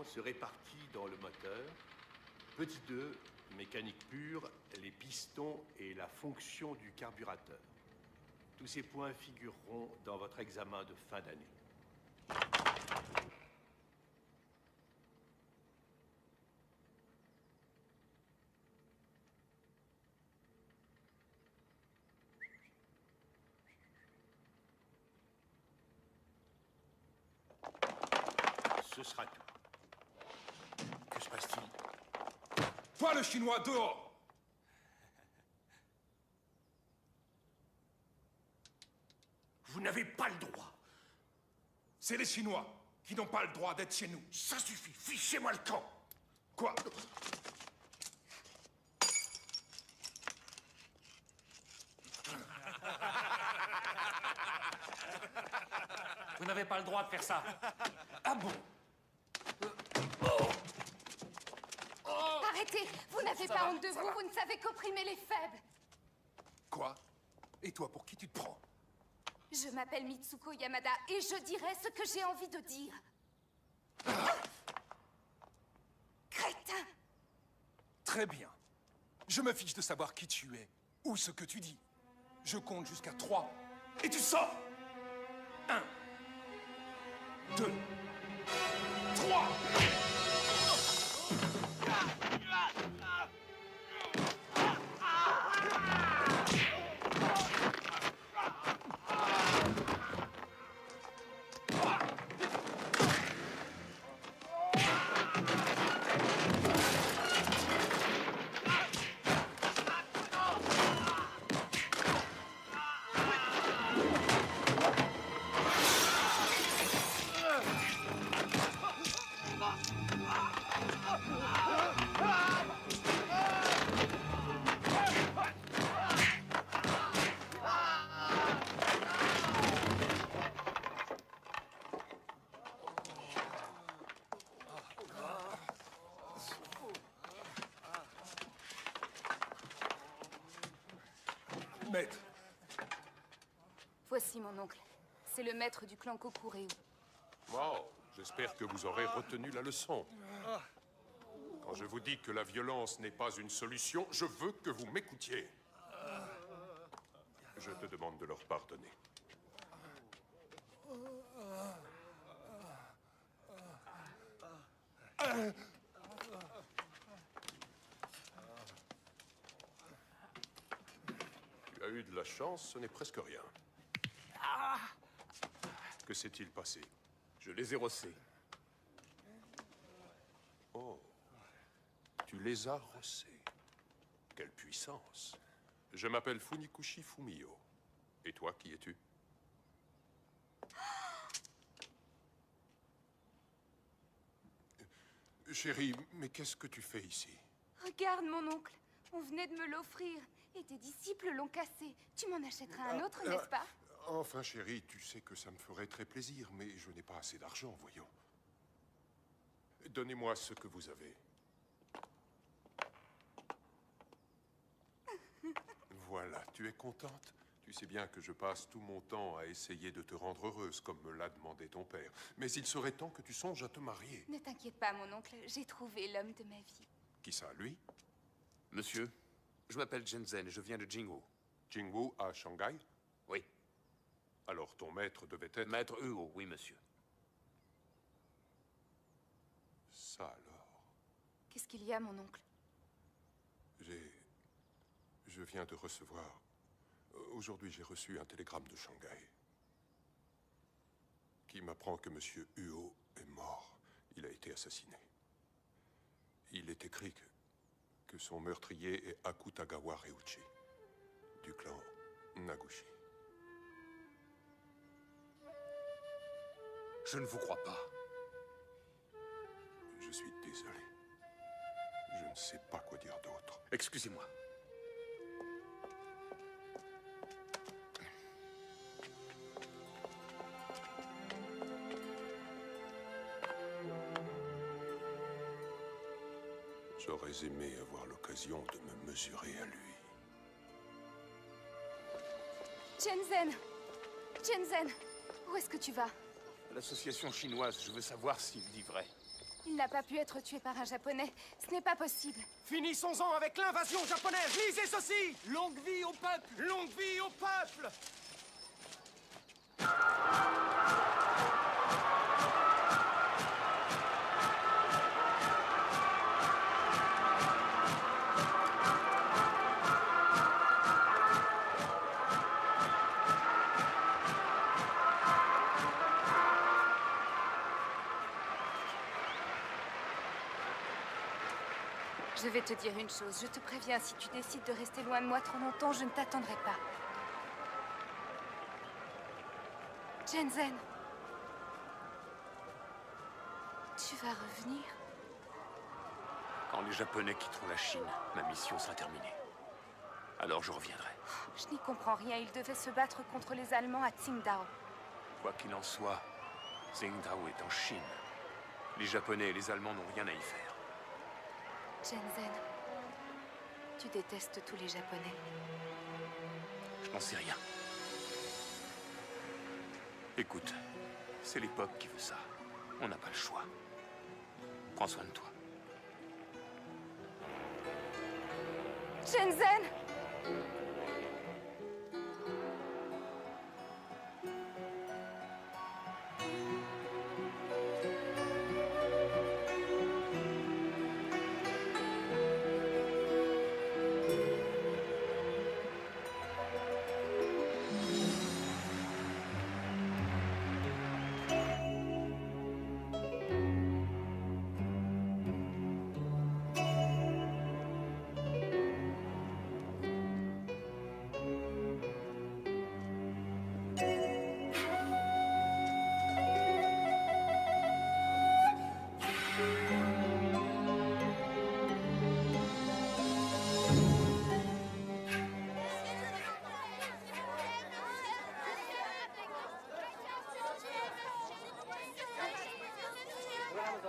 éléments se répartit dans le moteur. Petit 2, mécanique pure, les pistons et la fonction du carburateur. Tous ces points figureront dans votre examen de fin d'année. Ce sera tout. Que se passe-t-il? Toi, le Chinois, dehors! Vous n'avez pas le droit. C'est les Chinois qui n'ont pas le droit d'être chez nous. Ça suffit, fichez-moi le camp. Quoi? Vous n'avez pas le droit de faire ça. Ah bon? Arrêtez! Vous n'avez pas honte de vous, vous ne savez qu'opprimer les faibles. Quoi? Et toi, pour qui tu te prends? Je m'appelle Mitsuko Yamada et je dirai ce que j'ai envie de dire. Crétin! Très bien. Je me fiche de savoir qui tu es ou ce que tu dis. Je compte jusqu'à 3 et tu sors! 1, 2, 3! Maître, Voici mon oncle. C'est le maître du clan Kokureu. Wow, j'espère que vous aurez retenu la leçon. Quand je vous dis que la violence n'est pas une solution, je veux que vous m'écoutiez. Je te demande de leur pardonner. Tu as eu de la chance, ce n'est presque rien. Que s'est-il passé? Je les ai rossés. Oh, tu les as rossés. Quelle puissance. Je m'appelle Funikushi Fumio. Et toi, qui es-tu? Chérie, mais qu'est-ce que tu fais ici? Regarde mon oncle. On venait de me l'offrir. Et tes disciples l'ont cassé. Tu m'en achèteras un autre, n'est-ce pas? Enfin, chérie, tu sais que ça me ferait très plaisir, mais je n'ai pas assez d'argent, voyons. Donnez-moi ce que vous avez. Voilà, tu es contente? Tu sais bien que je passe tout mon temps à essayer de te rendre heureuse, comme me l'a demandé ton père. Mais il serait temps que tu songes à te marier. Ne t'inquiète pas, mon oncle. J'ai trouvé l'homme de ma vie. Qui ça, lui? Monsieur, je m'appelle Jensen et je viens de Jingwu. Jingwu à Shanghai? Oui. Alors ton maître devait être... Maître Hugo, oui, monsieur. Ça alors... Qu'est-ce qu'il y a, mon oncle? Je viens de recevoir... Aujourd'hui, j'ai reçu un télégramme de Shanghai qui m'apprend que Monsieur Huo est mort. Il a été assassiné. Il est écrit que son meurtrier est Akutagawa Ryuichi, du clan Nagushi. Je ne vous crois pas. Je suis désolé. Je ne sais pas quoi dire d'autre. Excusez-moi. J'aurais aimé avoir l'occasion de me mesurer à lui. Jensen! Jensen! Où est-ce que tu vas? L'association chinoise, je veux savoir s'il dit vrai. Il n'a pas pu être tué par un Japonais. Ce n'est pas possible. Finissons-en avec l'invasion japonaise. Lisez ceci. Longue vie au peuple. Longue vie au peuple. Je vais te dire une chose. Je te préviens, si tu décides de rester loin de moi trop longtemps, je ne t'attendrai pas. Shenzhen. Tu vas revenir? Quand les Japonais quitteront la Chine, ma mission sera terminée. Alors je reviendrai. Je n'y comprends rien. Ils devaient se battre contre les Allemands à Tsingtao. Quoi qu'il en soit, Tsingtao est en Chine. Les Japonais et les Allemands n'ont rien à y faire. Shenzhen, tu détestes tous les Japonais. Je n'en sais rien. Écoute, c'est l'époque qui veut ça. On n'a pas le choix. Prends soin de toi. Shenzhen!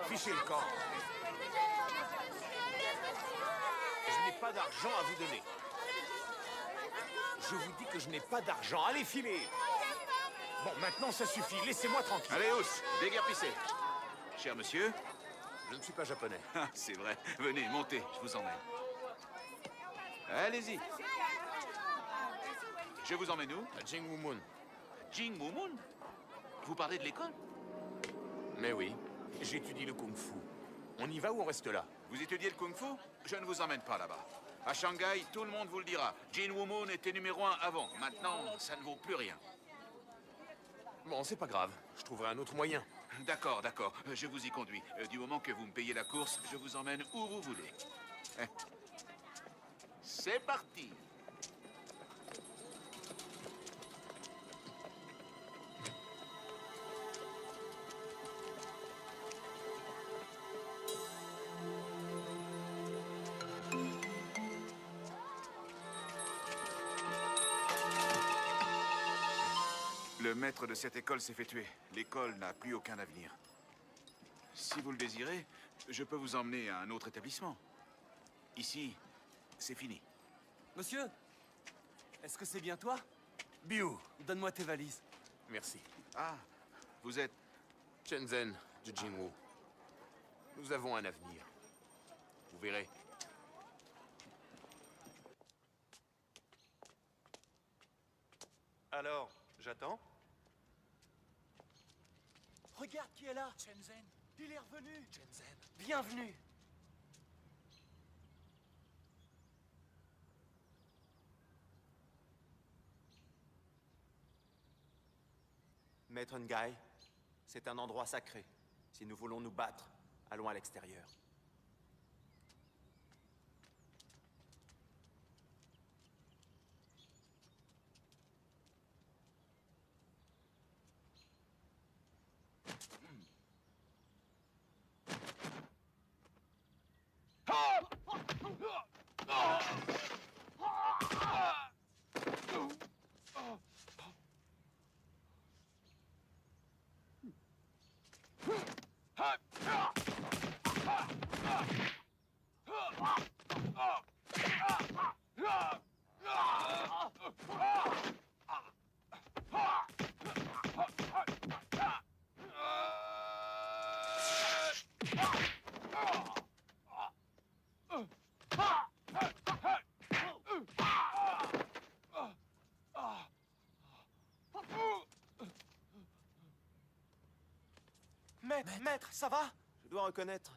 Fichez le camp. Je n'ai pas d'argent à vous donner. Je vous dis que je n'ai pas d'argent. Allez, filez. Bon, maintenant, ça suffit. Laissez-moi tranquille. Allez, Ous, déguerpissez. Cher monsieur. Je ne suis pas japonais. Ah, c'est vrai. Venez, montez, je vous emmène. Allez-y. Je vous emmène où? À Jingwumun. Jingwumun? Vous parlez de l'école? Mais oui, j'étudie le kung-fu. On y va ou on reste là? Vous étudiez le kung-fu? Je ne vous emmène pas là-bas. À Shanghai, tout le monde vous le dira. Jingwumun était numéro 1 avant. Maintenant, ça ne vaut plus rien. Bon, c'est pas grave. Je trouverai un autre moyen. D'accord, d'accord. Je vous y conduis. Du moment que vous me payez la course, je vous emmène où vous voulez. C'est parti. Le maître de cette école s'est fait tuer. L'école n'a plus aucun avenir. Si vous le désirez, je peux vous emmener à un autre établissement. Ici, c'est fini. Monsieur, est-ce que c'est bien toi? Biu. Donne-moi tes valises. Merci. Ah, vous êtes... Shenzhen de Jingwu. Nous avons un avenir. Vous verrez. Alors, j'attends? Regarde qui est là. Shenzhen. Il est revenu. Shenzhen. Bienvenue. Maître Ngai, c'est un endroit sacré. Si nous voulons nous battre, allons à l'extérieur. maître, ça va? Je dois reconnaître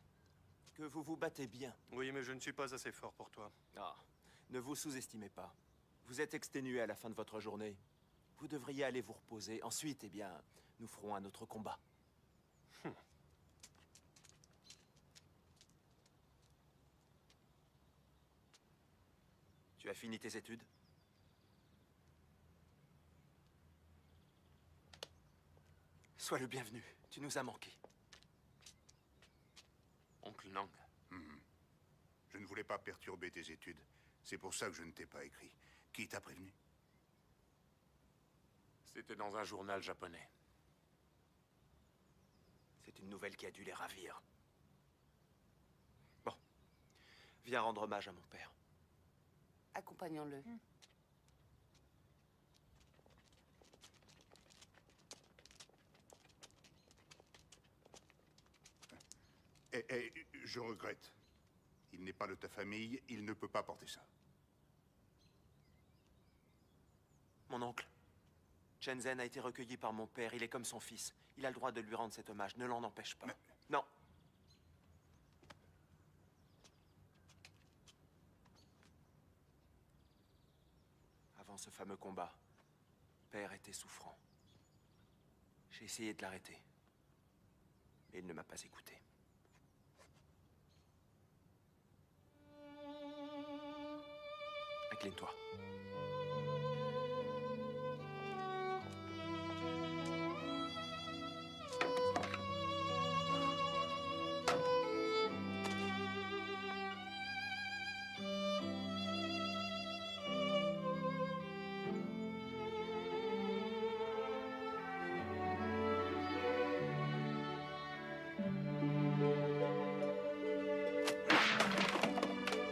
que vous vous battez bien. Oui, mais je ne suis pas assez fort pour toi. Ah, ne vous sous-estimez pas. Vous êtes exténué à la fin de votre journée. Vous devriez aller vous reposer. Ensuite, eh bien, nous ferons un autre combat. Tu as fini tes études? Sois le bienvenu. Tu nous as manqué. Oncle Nang. Je ne voulais pas perturber tes études. C'est pour ça que je ne t'ai pas écrit. Qui t'a prévenu? C'était dans un journal japonais. C'est une nouvelle qui a dû les ravir. Bon. Viens rendre hommage à mon père. Accompagnons-le. Je regrette. Il n'est pas de ta famille, il ne peut pas porter ça. Mon oncle, Shenzhen a été recueilli par mon père. Il est comme son fils. Il a le droit de lui rendre cet hommage. Ne l'en empêche pas. Non. Avant ce fameux combat, père était souffrant. J'ai essayé de l'arrêter. Mais il ne m'a pas écouté. Incline-toi.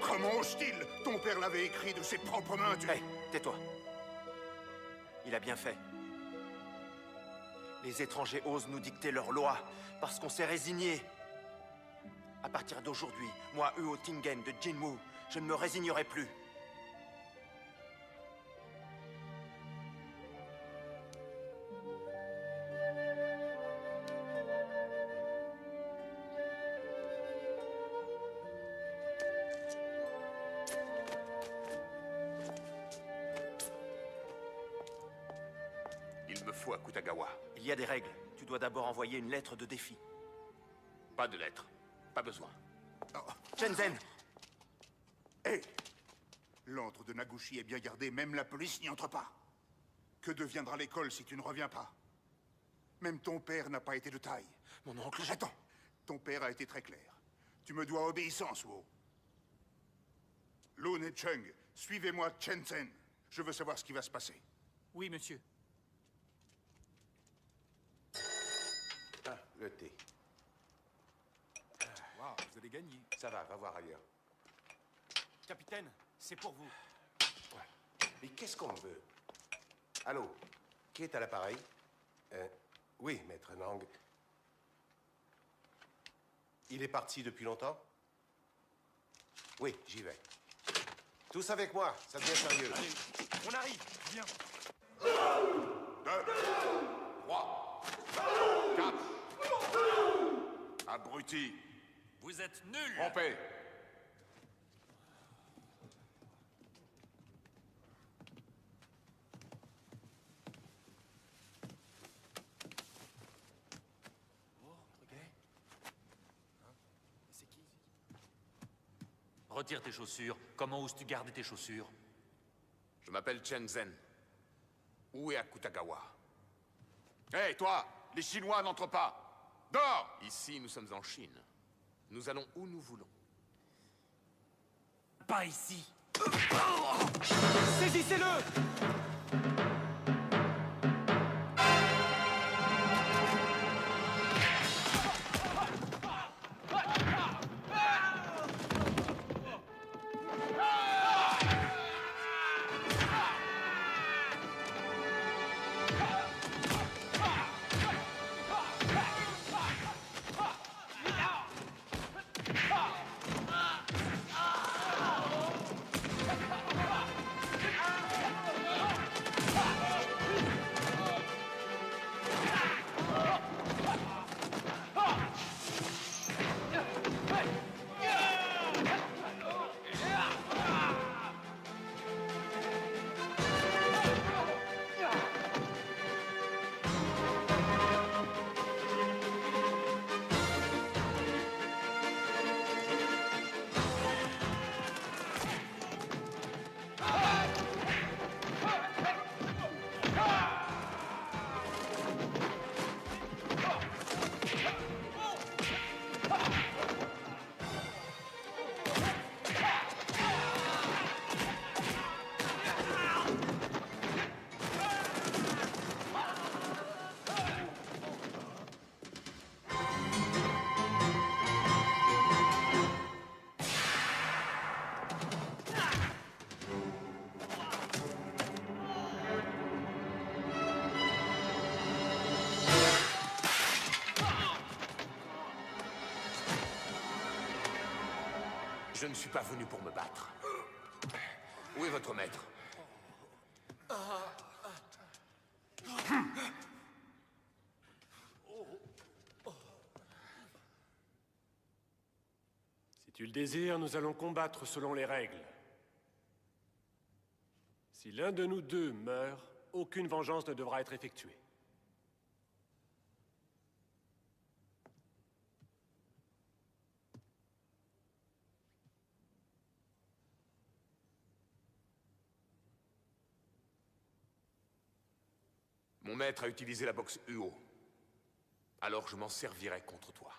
Comment ose-t-il? Ton père l'avait écrit de ses propres mains, tu... Hé, tais-toi. Il a bien fait. Les étrangers osent nous dicter leurs lois parce qu'on s'est résigné. À partir d'aujourd'hui, moi, Huo Tingen de Jinwu, je ne me résignerai plus. Il me faut Akutagawa. Il y a des règles. Tu dois d'abord envoyer une lettre de défi. Pas de lettre. Pas besoin. Shenzhen! Hé! L'antre de Nagushi est bien gardé, même la police n'y entre pas. Que deviendra l'école si tu ne reviens pas? Même ton père n'a pas été de taille. Mon oncle, Attends, ton père a été très clair. Tu me dois obéissance, Wo. Lun et Chung, suivez-moi Shenzhen. Je veux savoir ce qui va se passer. Oui, monsieur. Ah, le thé. Waouh, vous allez gagner. Ça va voir ailleurs. Capitaine, c'est pour vous. Mais qu'est-ce qu'on veut? Allô? Qui est à l'appareil? Oui, maître Nang. Il est parti depuis longtemps? Oui, j'y vais. Tous avec moi, ça devient sérieux. Allez, on arrive, viens. 2, 3, 4. Abruti. Vous êtes nuls. Trompé. C'est qui? Retire tes chaussures. Comment oses-tu garder tes chaussures? Je m'appelle Shenzhen. Où est Akutagawa? Hé, toi, les Chinois n'entrent pas. Dors! Ici, nous sommes en Chine. Nous allons où nous voulons. Pas ici. Saisissez-le! Je ne suis pas venu pour me battre. Où est votre maître? Si tu le désires, nous allons combattre selon les règles. Si l'un de nous deux meurt, aucune vengeance ne devra être effectuée. Mon maître a utilisé la boxe Uo. Alors je m'en servirai contre toi.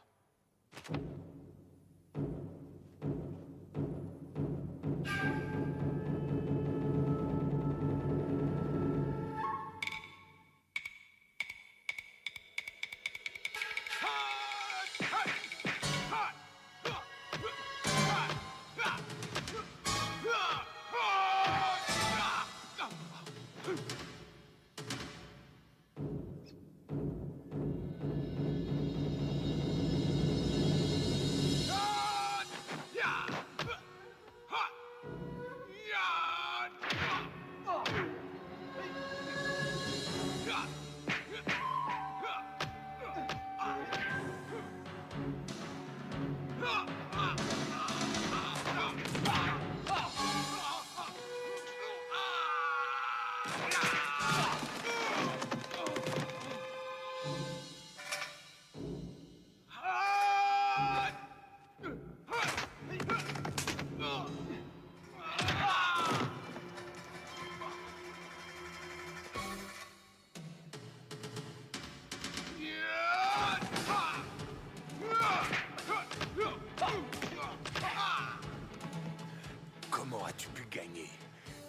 Comment as-tu pu gagner?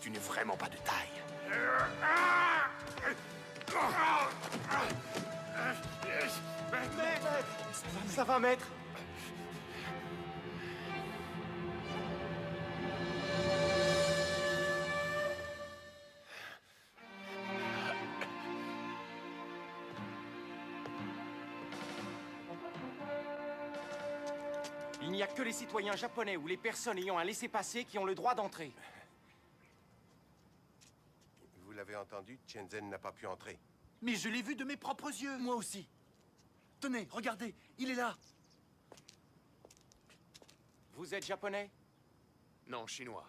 Tu n'es vraiment pas de taille. Maître! Ça va, maître? Il n'y a que les citoyens japonais ou les personnes ayant un laissez-passer qui ont le droit d'entrer. Vous l'avez entendu, Shenzhen n'a pas pu entrer. Mais je l'ai vu de mes propres yeux. Moi aussi. Tenez, regardez, il est là. Vous êtes japonais? Non, chinois.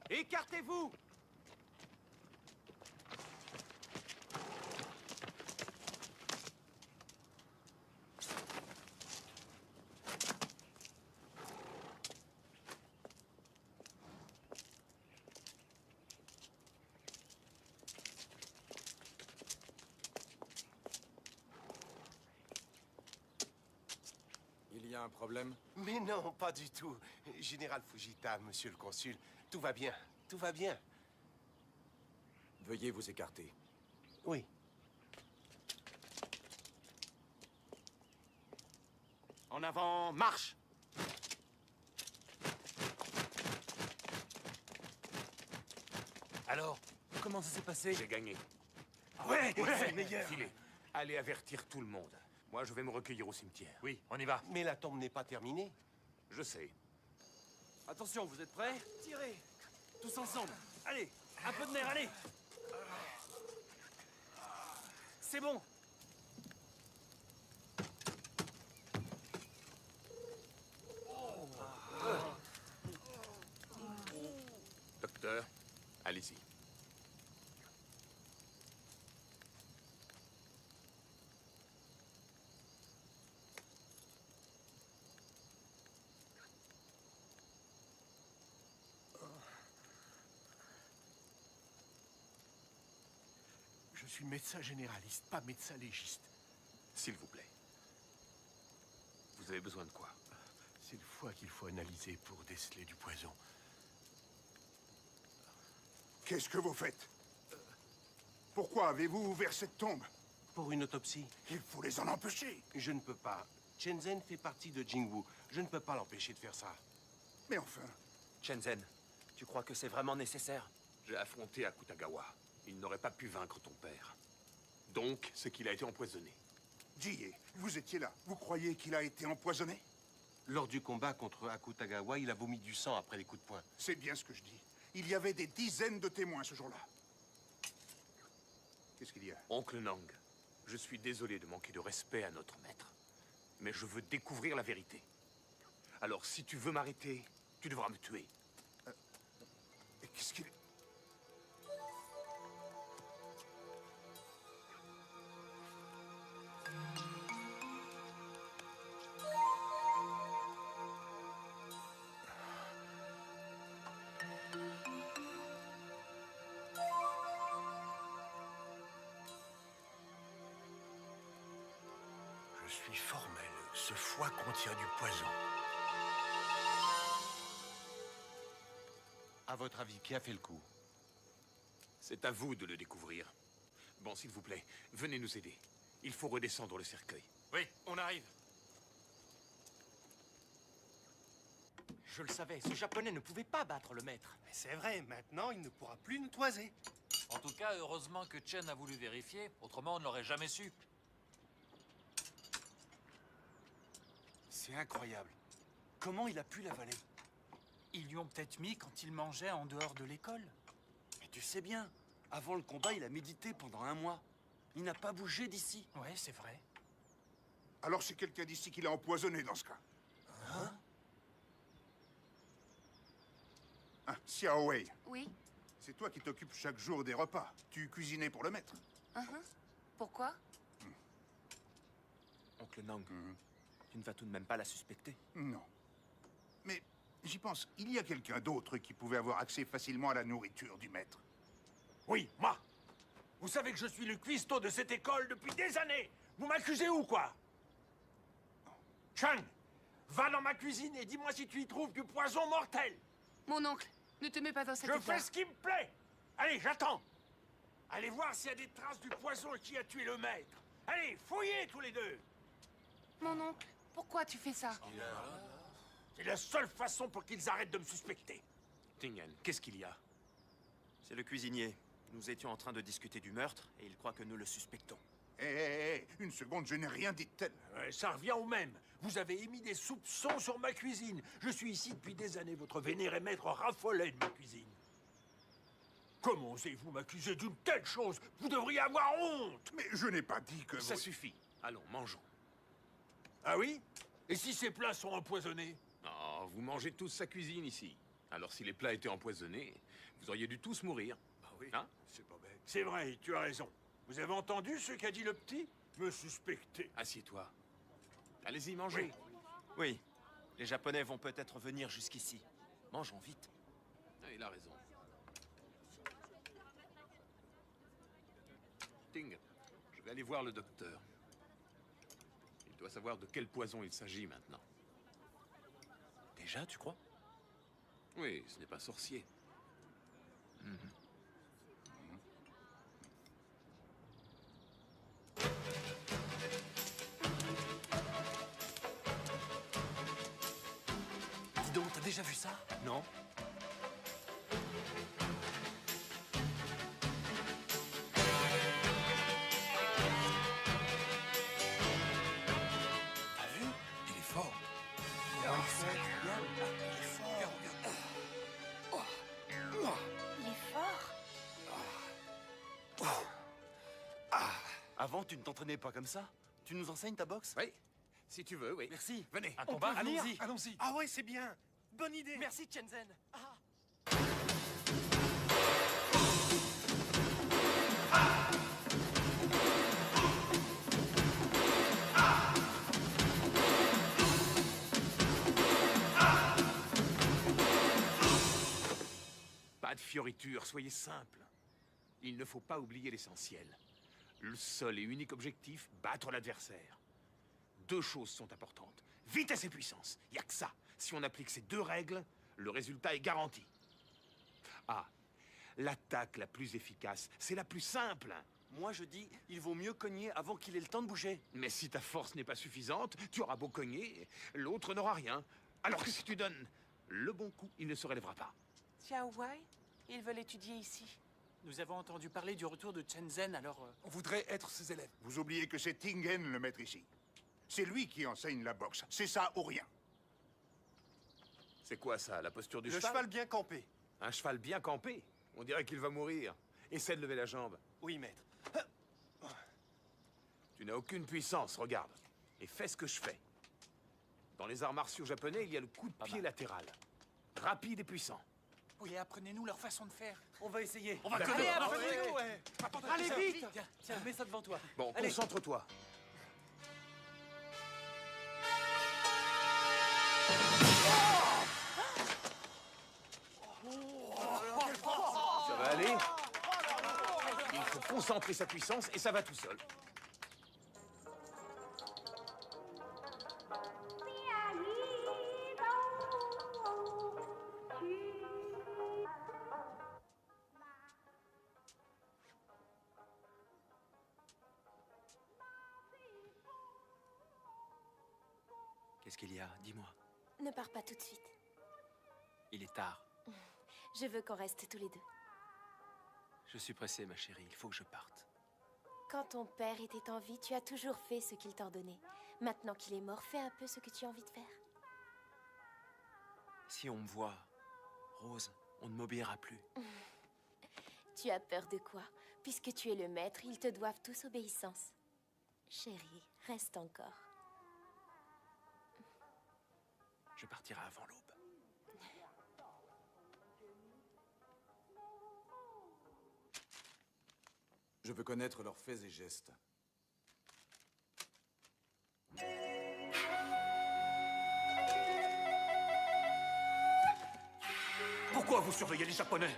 Écartez-vous! Il y a un problème? Mais non, pas du tout. Général Fujita, monsieur le consul, tout va bien, tout va bien. Veuillez vous écarter. Oui. En avant, marche! Alors, comment ça s'est passé? J'ai gagné. Ouais, c'est le meilleur. Filez. Allez avertir tout le monde. Moi, je vais me recueillir au cimetière. Oui, on y va. Mais la tombe n'est pas terminée. Je sais. Attention, vous êtes prêts? Tirez! Tous ensemble. Allez, un peu de nerf, allez! C'est bon. Docteur, allez-y. Je suis médecin généraliste, pas médecin légiste. S'il vous plaît. Vous avez besoin de quoi? C'est le foie qu'il faut analyser pour déceler du poison. Qu'est-ce que vous faites? Pourquoi avez-vous ouvert cette tombe? Pour une autopsie. Il faut les en empêcher. Je ne peux pas. Shenzhen fait partie de Jingwu. Je ne peux pas l'empêcher de faire ça. Mais enfin... Shenzhen, tu crois que c'est vraiment nécessaire? J'ai affronté Akutagawa. Il n'aurait pas pu vaincre ton père. Donc, c'est qu'il a été empoisonné. Jie, vous étiez là. Vous croyez qu'il a été empoisonné? Lors du combat contre Akutagawa, il a vomi du sang après les coups de poing. C'est bien ce que je dis. Il y avait des dizaines de témoins ce jour-là. Qu'est-ce qu'il y a? Oncle Nang, je suis désolé de manquer de respect à notre maître. Mais je veux découvrir la vérité. Alors, si tu veux m'arrêter, tu devras me tuer. Qu'est-ce qu'il... Je suis formel. Ce foie contient du poison. À votre avis, qui a fait le coup? C'est à vous de le découvrir. Bon, s'il vous plaît, venez nous aider. Il faut redescendre le cercueil. Oui, on arrive. Je le savais, ce japonais ne pouvait pas battre le maître. Mais c'est vrai, maintenant, il ne pourra plus nous toiser. En tout cas, heureusement que Chen a voulu vérifier, autrement on ne l'aurait jamais su. C'est incroyable. Comment il a pu l'avaler? Ils lui ont peut-être mis quand il mangeait en dehors de l'école. Mais tu sais bien, avant le combat, il a médité pendant 1 mois. Il n'a pas bougé d'ici. Ouais, c'est vrai. Alors c'est quelqu'un d'ici qui l'a empoisonné dans ce cas. Hein? Ah, Xiao Wei. Oui. C'est toi qui t'occupes chaque jour des repas. Tu cuisinais pour le maître. Pourquoi? Oncle Nang, tu ne vas tout de même pas la suspecter? Non. Mais j'y pense, il y a quelqu'un d'autre qui pouvait avoir accès facilement à la nourriture du maître. Oui, moi. Vous savez que je suis le cuistot de cette école depuis des années. Vous m'accusez ou quoi? Chang, va dans ma cuisine et dis-moi si tu y trouves du poison mortel. Mon oncle, ne te mets pas dans cette Je fais ce qui me plaît. Allez, j'attends. Allez voir s'il y a des traces du poison qui a tué le maître. Allez, fouillez tous les deux. Mon oncle, pourquoi tu fais ça? C'est la seule façon pour qu'ils arrêtent de me suspecter. Tingen, qu'est-ce qu'il y a? C'est le cuisinier. Nous étions en train de discuter du meurtre et il croit que nous le suspectons. Hé, une seconde, je n'ai rien dit de tel. Ça revient au même. Vous avez émis des soupçons sur ma cuisine. Je suis ici depuis des années. Votre vénéré maître raffolait de ma cuisine. Comment osez-vous m'accuser d'une telle chose? Vous devriez avoir honte. Mais je n'ai pas dit que... Ça suffit. Allons, mangeons. Ah oui? Et si ces plats sont empoisonnés? Oh, vous mangez tous sa cuisine ici. Alors si les plats étaient empoisonnés, vous auriez dû tous mourir. Ah oui, hein? C'est pas bête. C'est vrai, tu as raison. Vous avez entendu ce qu'a dit le petit? Me suspecter. Assieds-toi. Allez-y, mangez. Oui. Les Japonais vont peut-être venir jusqu'ici. Mangeons vite. Ah, il a raison. Ting, je vais aller voir le docteur. Il doit savoir de quel poison il s'agit maintenant. Déjà, tu crois? Oui, ce n'est pas sorcier. Dis donc, t'as déjà vu ça? Non. T'as vu? Il est fort. Il est fort. Avant, tu ne t'entraînais pas comme ça? Tu nous enseignes ta boxe? Oui, si tu veux, oui. Merci. Venez. Un combat? Allons-y. Allons-y. Ah ouais, c'est bien. Bonne idée. Merci, Shenzhen. Pas de fioritures, soyez simple. Il ne faut pas oublier l'essentiel. Le seul et unique objectif, battre l'adversaire. 2 choses sont importantes. Vitesse et puissance. Il n'y a que ça. Si on applique ces 2 règles, le résultat est garanti. Ah, l'attaque la plus efficace, c'est la plus simple. Moi, je dis, il vaut mieux cogner avant qu'il ait le temps de bouger. Mais si ta force n'est pas suffisante, tu auras beau cogner, l'autre n'aura rien. Alors que si tu donnes le bon coup, il ne se relèvera pas. Xiao Wei, ils veulent étudier ici. Nous avons entendu parler du retour de Chen Zhen, alors... On voudrait être ses élèves. Vous oubliez que c'est Tingen le maître ici. C'est lui qui enseigne la boxe. C'est ça ou rien. C'est quoi ça, la posture du Le cheval? cheval bien campé. Un cheval bien campé? On dirait qu'il va mourir. Essaie de lever la jambe. Oui, maître. Tu n'as aucune puissance, regarde. Et fais ce que je fais. Dans les arts martiaux japonais, il y a le coup de pied latéral. Rapide et puissant. Oui, apprenez-nous leur façon de faire. On va essayer. On va D'accord. connaître. Apprenez-nous, ouais. Allez, vite. Tiens, mets ça devant toi. Bon, Allez. concentre-toi. Ça va aller? Il faut concentrer sa puissance et ça va tout seul. Qu'est-ce qu'il y a? Dis-moi. Ne pars pas tout de suite. Il est tard. Je veux qu'on reste tous les deux. Je suis pressé, ma chérie. Il faut que je parte. Quand ton père était en vie, tu as toujours fait ce qu'il t'ordonnait. Maintenant qu'il est mort, fais un peu ce que tu as envie de faire. Si on me voit, Rose, on ne m'obéira plus. Tu as peur de quoi? Puisque tu es le maître, ils te doivent tous obéissance. Chérie, reste encore. Je partirai avant l'aube. Je veux connaître leurs faits et gestes. Pourquoi vous surveillez les Japonais?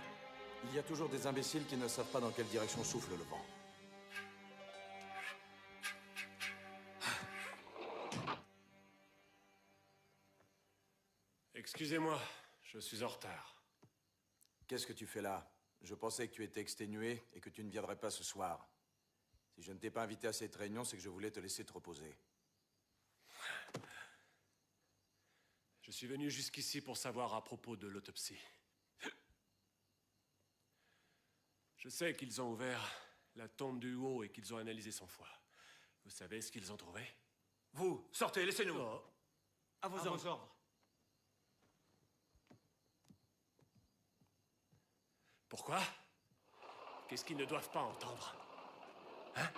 Il y a toujours des imbéciles qui ne savent pas dans quelle direction souffle le vent. Excusez-moi, je suis en retard. Qu'est-ce que tu fais là? Je pensais que tu étais exténué et que tu ne viendrais pas ce soir. Si je ne t'ai pas invité à cette réunion, c'est que je voulais te laisser te reposer. Je suis venu jusqu'ici pour savoir à propos de l'autopsie. Je sais qu'ils ont ouvert la tombe du Huo et qu'ils ont analysé son foie. Vous savez ce qu'ils ont trouvé? Vous, sortez, laissez-nous. Oh. À vos ordres. Pourquoi? Qu'est-ce qu'ils ne doivent pas entendre? Hein?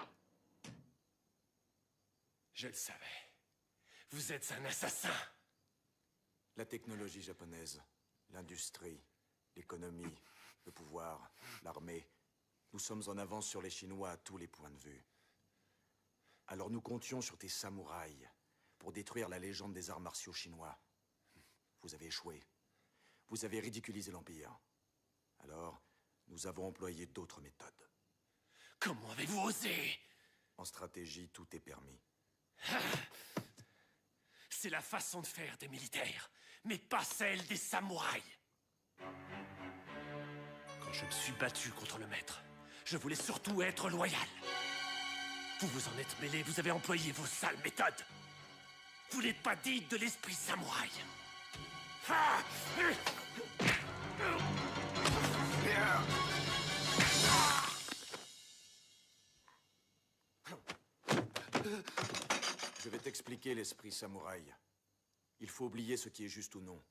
Je le savais. Vous êtes un assassin! La technologie japonaise, l'industrie, l'économie, le pouvoir, l'armée. Nous sommes en avance sur les Chinois à tous les points de vue. Alors nous comptions sur tes samouraïs pour détruire la légende des arts martiaux chinois. Vous avez échoué. Vous avez ridiculisé l'Empire. Alors, nous avons employé d'autres méthodes. Comment avez-vous osé? En stratégie, tout est permis. C'est la façon de faire des militaires, mais pas celle des samouraïs. Quand je me suis battu contre le maître, je voulais surtout être loyal. Vous vous en êtes mêlé, vous avez employé vos sales méthodes. Vous n'êtes pas digne de l'esprit samouraï. Ah! Je vais t'expliquer l'esprit samouraï. Il faut oublier ce qui est juste ou non.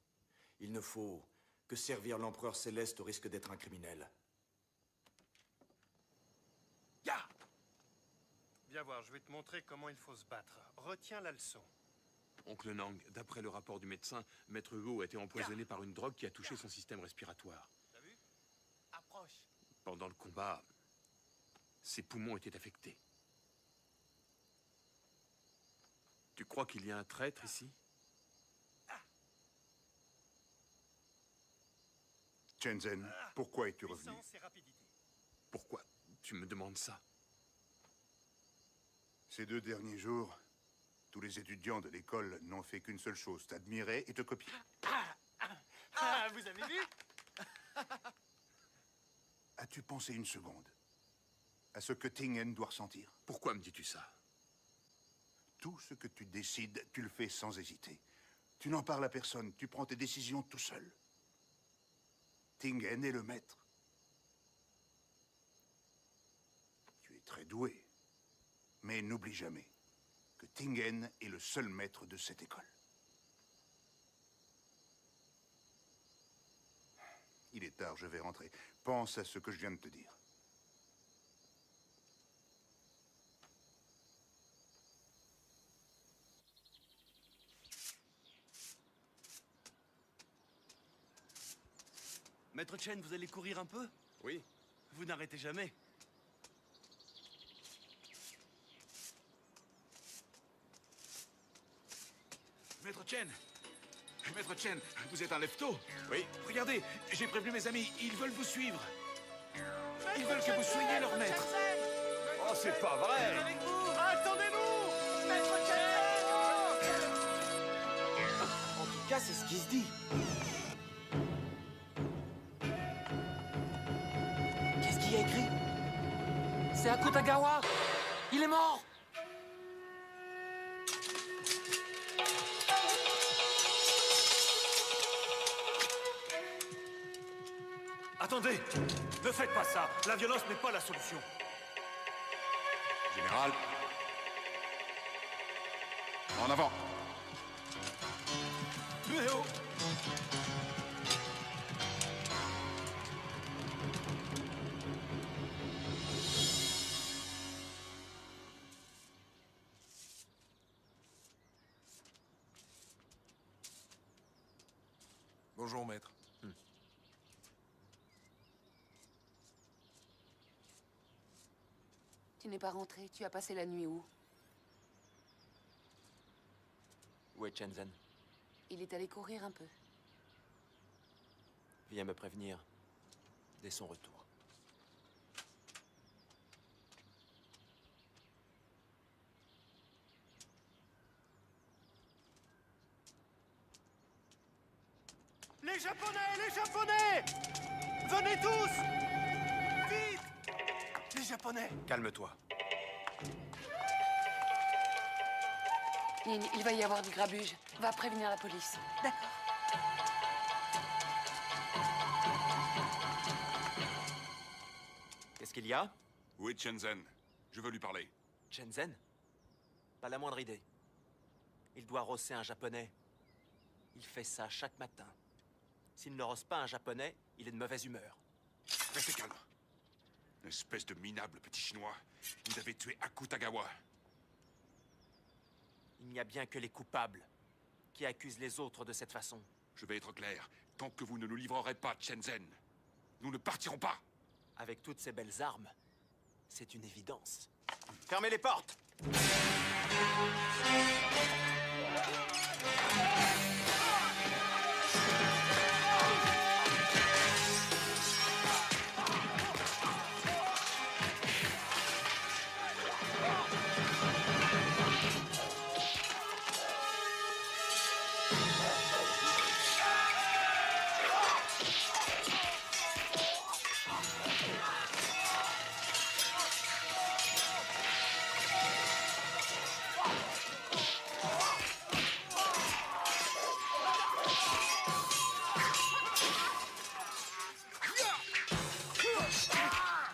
Il ne faut que servir l'empereur céleste au risque d'être un criminel. Ya! Viens voir, je vais te montrer comment il faut se battre. Retiens la leçon. Oncle Nang, d'après le rapport du médecin, Maître Hugo a été empoisonné par une drogue qui a touché son système respiratoire. T'as vu? Approche. Pendant le combat, ses poumons étaient affectés. Tu crois qu'il y a un traître ici? Chen Zhen, pourquoi es-tu revenu? Pourquoi tu me demandes ça? Ces 2 derniers jours, tous les étudiants de l'école n'ont fait qu'une seule chose, t'admirer et te copier. Ah, vous avez vu? As-tu pensé une seconde à ce que Tingen doit ressentir? Pourquoi me dis-tu ça? Tout ce que tu décides, tu le fais sans hésiter. Tu n'en parles à personne, tu prends tes décisions tout seul. Tingen est le maître. doué. Mais n'oublie jamais que Tingen est le seul maître de cette école. Il est tard, je vais rentrer. Pense à ce que je viens de te dire. Maître Chen, vous allez courir un peu? Oui. Vous n'arrêtez jamais. Maître Chen! Maître Chen, vous êtes un lefto? Oui. Regardez, j'ai prévenu mes amis, ils veulent vous suivre. Ils veulent que vous soyez leur maître. Oh, c'est pas vrai! Attendez-nous! Maître Chen! En tout cas, c'est ce qui se dit. Qu'est-ce qu'il y a écrit? C'est Akutagawa! Il est mort! Attendez! Ne faites pas ça! La violence n'est pas la solution. Général. En avant. Mais oh! Bonjour, maître. Tu n'es pas rentré. Tu as passé la nuit où? Où est Shenzhen? Il est allé courir un peu. Viens me prévenir dès son retour. Les Japonais! Les Japonais! Venez tous! Vite! Les Japonais! Calme-toi. Nin, il va y avoir du grabuge. Va prévenir la police. D'accord. Qu'est-ce qu'il y a? Où est Shenzhen? Je veux lui parler. Shenzhen? Pas la moindre idée. Il doit rosser un japonais. Il fait ça chaque matin. S'il ne rosse pas un japonais, il est de mauvaise humeur. Restez calme. Espèce de minable petit chinois. Vous avez tué Akutagawa. Il n'y a bien que les coupables qui accusent les autres de cette façon. Je vais être clair. Tant que vous ne nous livrerez pas Shenzhen, nous ne partirons pas. Avec toutes ces belles armes, c'est une évidence. Fermez les portes!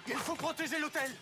Il faut protéger l'hôtel!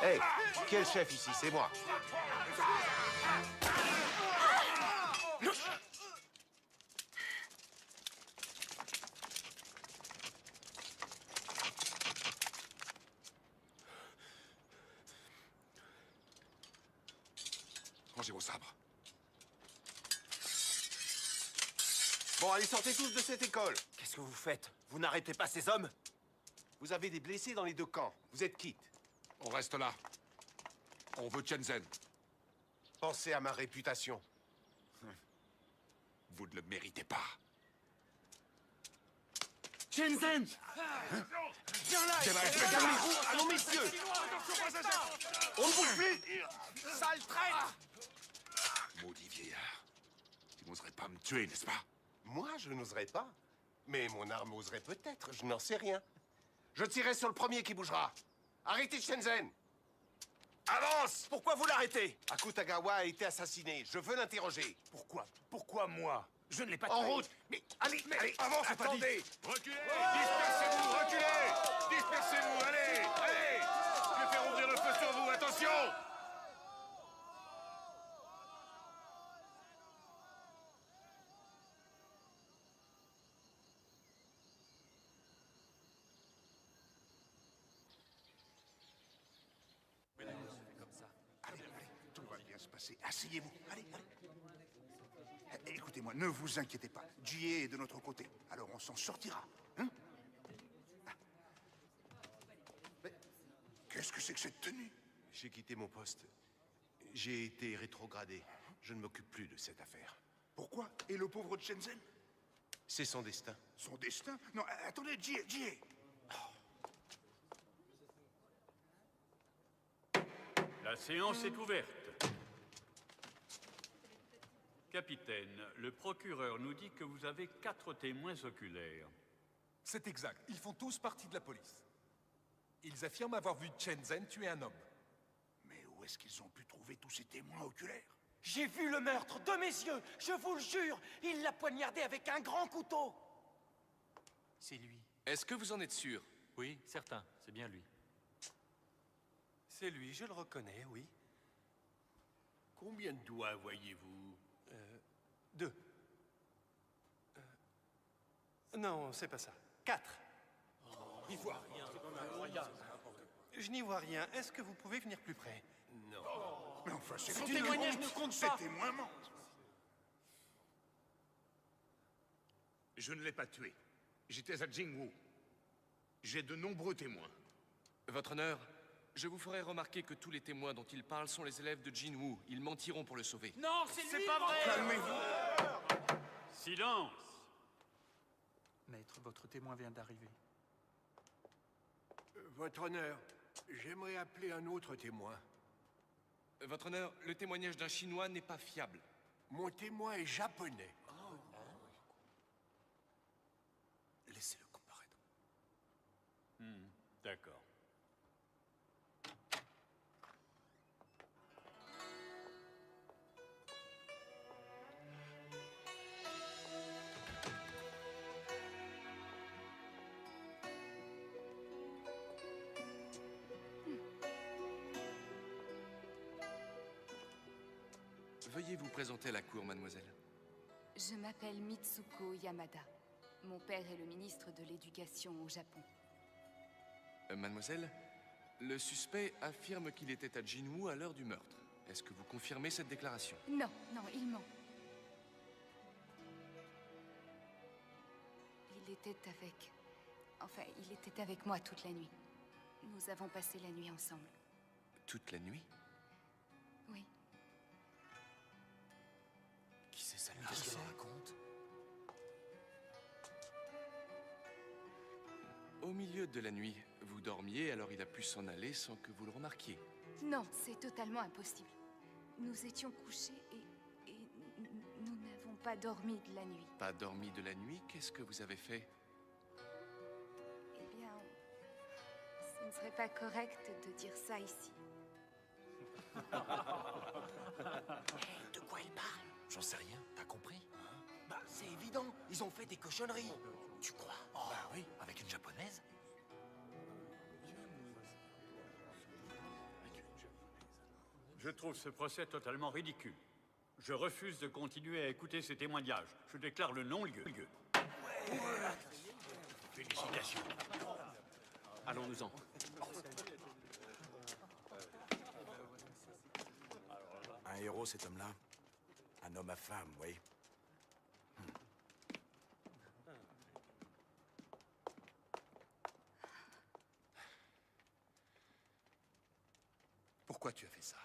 Hey, qui est le chef ici? C'est moi. Rangez vos sabres. Bon, allez, sortez tous de cette école. Qu'est-ce que vous faites? Vous n'arrêtez pas ces hommes? Vous avez des blessés dans les deux camps. Vous êtes quittes. On reste là. On veut Shenzhen. Pensez à ma réputation. Vous ne le méritez pas. Shenzhen! Viens là! Calmez-vous! Allons, messieurs! On ne bouge plus! Sale traître! Maudit vieillard. Tu n'oserais pas me tuer, n'est-ce pas? Moi, je n'oserais pas. Mais mon arme oserait peut-être, je n'en sais rien. Je tirerai sur le premier qui bougera. Arrêtez Shenzhen! Avance! Pourquoi vous l'arrêtez? Akutagawa a été assassiné. Je veux l'interroger. Pourquoi? Pourquoi moi? Je ne l'ai pas En tué. route! Mais allez, allez, avance, attendez! Reculez! Dispersez-vous! Reculez! Dispersez-vous! Allez! Allez! Je vais faire ouvrir le feu sur vous! Attention! Allez, tout va bien se passer. Asseyez-vous. Allez, allez. Écoutez-moi, ne vous inquiétez pas. Jie est de notre côté. Alors on s'en sortira. Hein? Mais qu'est-ce que c'est que cette tenue? J'ai quitté mon poste. J'ai été rétrogradé. Je ne m'occupe plus de cette affaire. Pourquoi? Et le pauvre Shenzhen? C'est son destin. Son destin? Non, attendez, Jie. La séance est ouverte. Capitaine, le procureur nous dit que vous avez 4 témoins oculaires. C'est exact. Ils font tous partie de la police. Ils affirment avoir vu Shenzhen tuer un homme. Mais où est-ce qu'ils ont pu trouver tous ces témoins oculaires? J'ai vu le meurtre de mes yeux, je vous le jure. Il l'a poignardé avec un grand couteau. C'est lui. Est-ce que vous en êtes sûr? Oui, certain, c'est bien lui. C'est lui, je le reconnais, oui. Combien de doigts voyez-vous? 2. Non, c'est pas ça. 4. Il voit rien. Je n'y vois rien. Est-ce que vous pouvez venir plus près? Non. Mais enfin, c'est Son témoignage ne compte pas. Ces témoins mentent. Je ne l'ai pas tué. J'étais à Jingwu. J'ai de nombreux témoins. Votre honneur, je vous ferai remarquer que tous les témoins dont il parle sont les élèves de Jinwoo. Ils mentiront pour le sauver. Non, c'est lui. pas vrai. Calmez-vous. Silence! Maître, votre témoin vient d'arriver. Votre honneur, j'aimerais appeler un autre témoin. Votre honneur, le témoignage d'un Chinois n'est pas fiable. Mon témoin est japonais. Laissez-le comparaître. D'accord. Veuillez vous présenter à la cour, mademoiselle. Je m'appelle Mitsuko Yamada. Mon père est le ministre de l'Éducation au Japon. Mademoiselle, le suspect affirme qu'il était à Jinwoo à l'heure du meurtre. Est-ce que vous confirmez cette déclaration? Non, non, il ment. Il était avec... Enfin, il était avec moi toute la nuit. Nous avons passé la nuit ensemble. Toute la nuit? Oui. Qui c'est celle-là? Qu'est-ce qu'elle raconte? Au milieu de la nuit, vous dormiez, alors il a pu s'en aller sans que vous le remarquiez. Non, c'est totalement impossible. Nous étions couchés et nous n'avons pas dormi de la nuit. Pas dormi de la nuit? Qu'est-ce que vous avez fait? Eh bien, ce ne serait pas correct de dire ça ici. De quoi il parle? J'en sais rien, t'as compris? Bah, c'est évident, ils ont fait des cochonneries. Tu crois? Oh, bah oui, avec une japonaise? Je trouve ce procès totalement ridicule. Je refuse de continuer à écouter ces témoignages. Je déclare le non-lieu. Félicitations. Allons-nous-en. héros, cet homme-là. Un homme à femme, oui. Pourquoi tu as fait ça?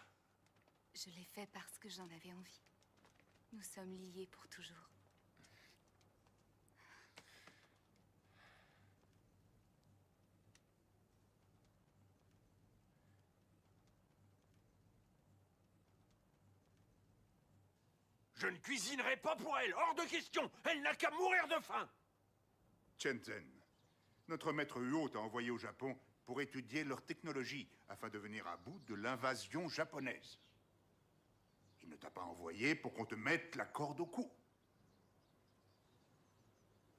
Je l'ai fait parce que j'en avais envie. Nous sommes liés pour toujours. Je ne cuisinerai pas pour elle, hors de question. Elle n'a qu'à mourir de faim. Shenzhen, notre maître Huo t'a envoyé au Japon pour étudier leur technologie afin de venir à bout de l'invasion japonaise. Il ne t'a pas envoyé pour qu'on te mette la corde au cou.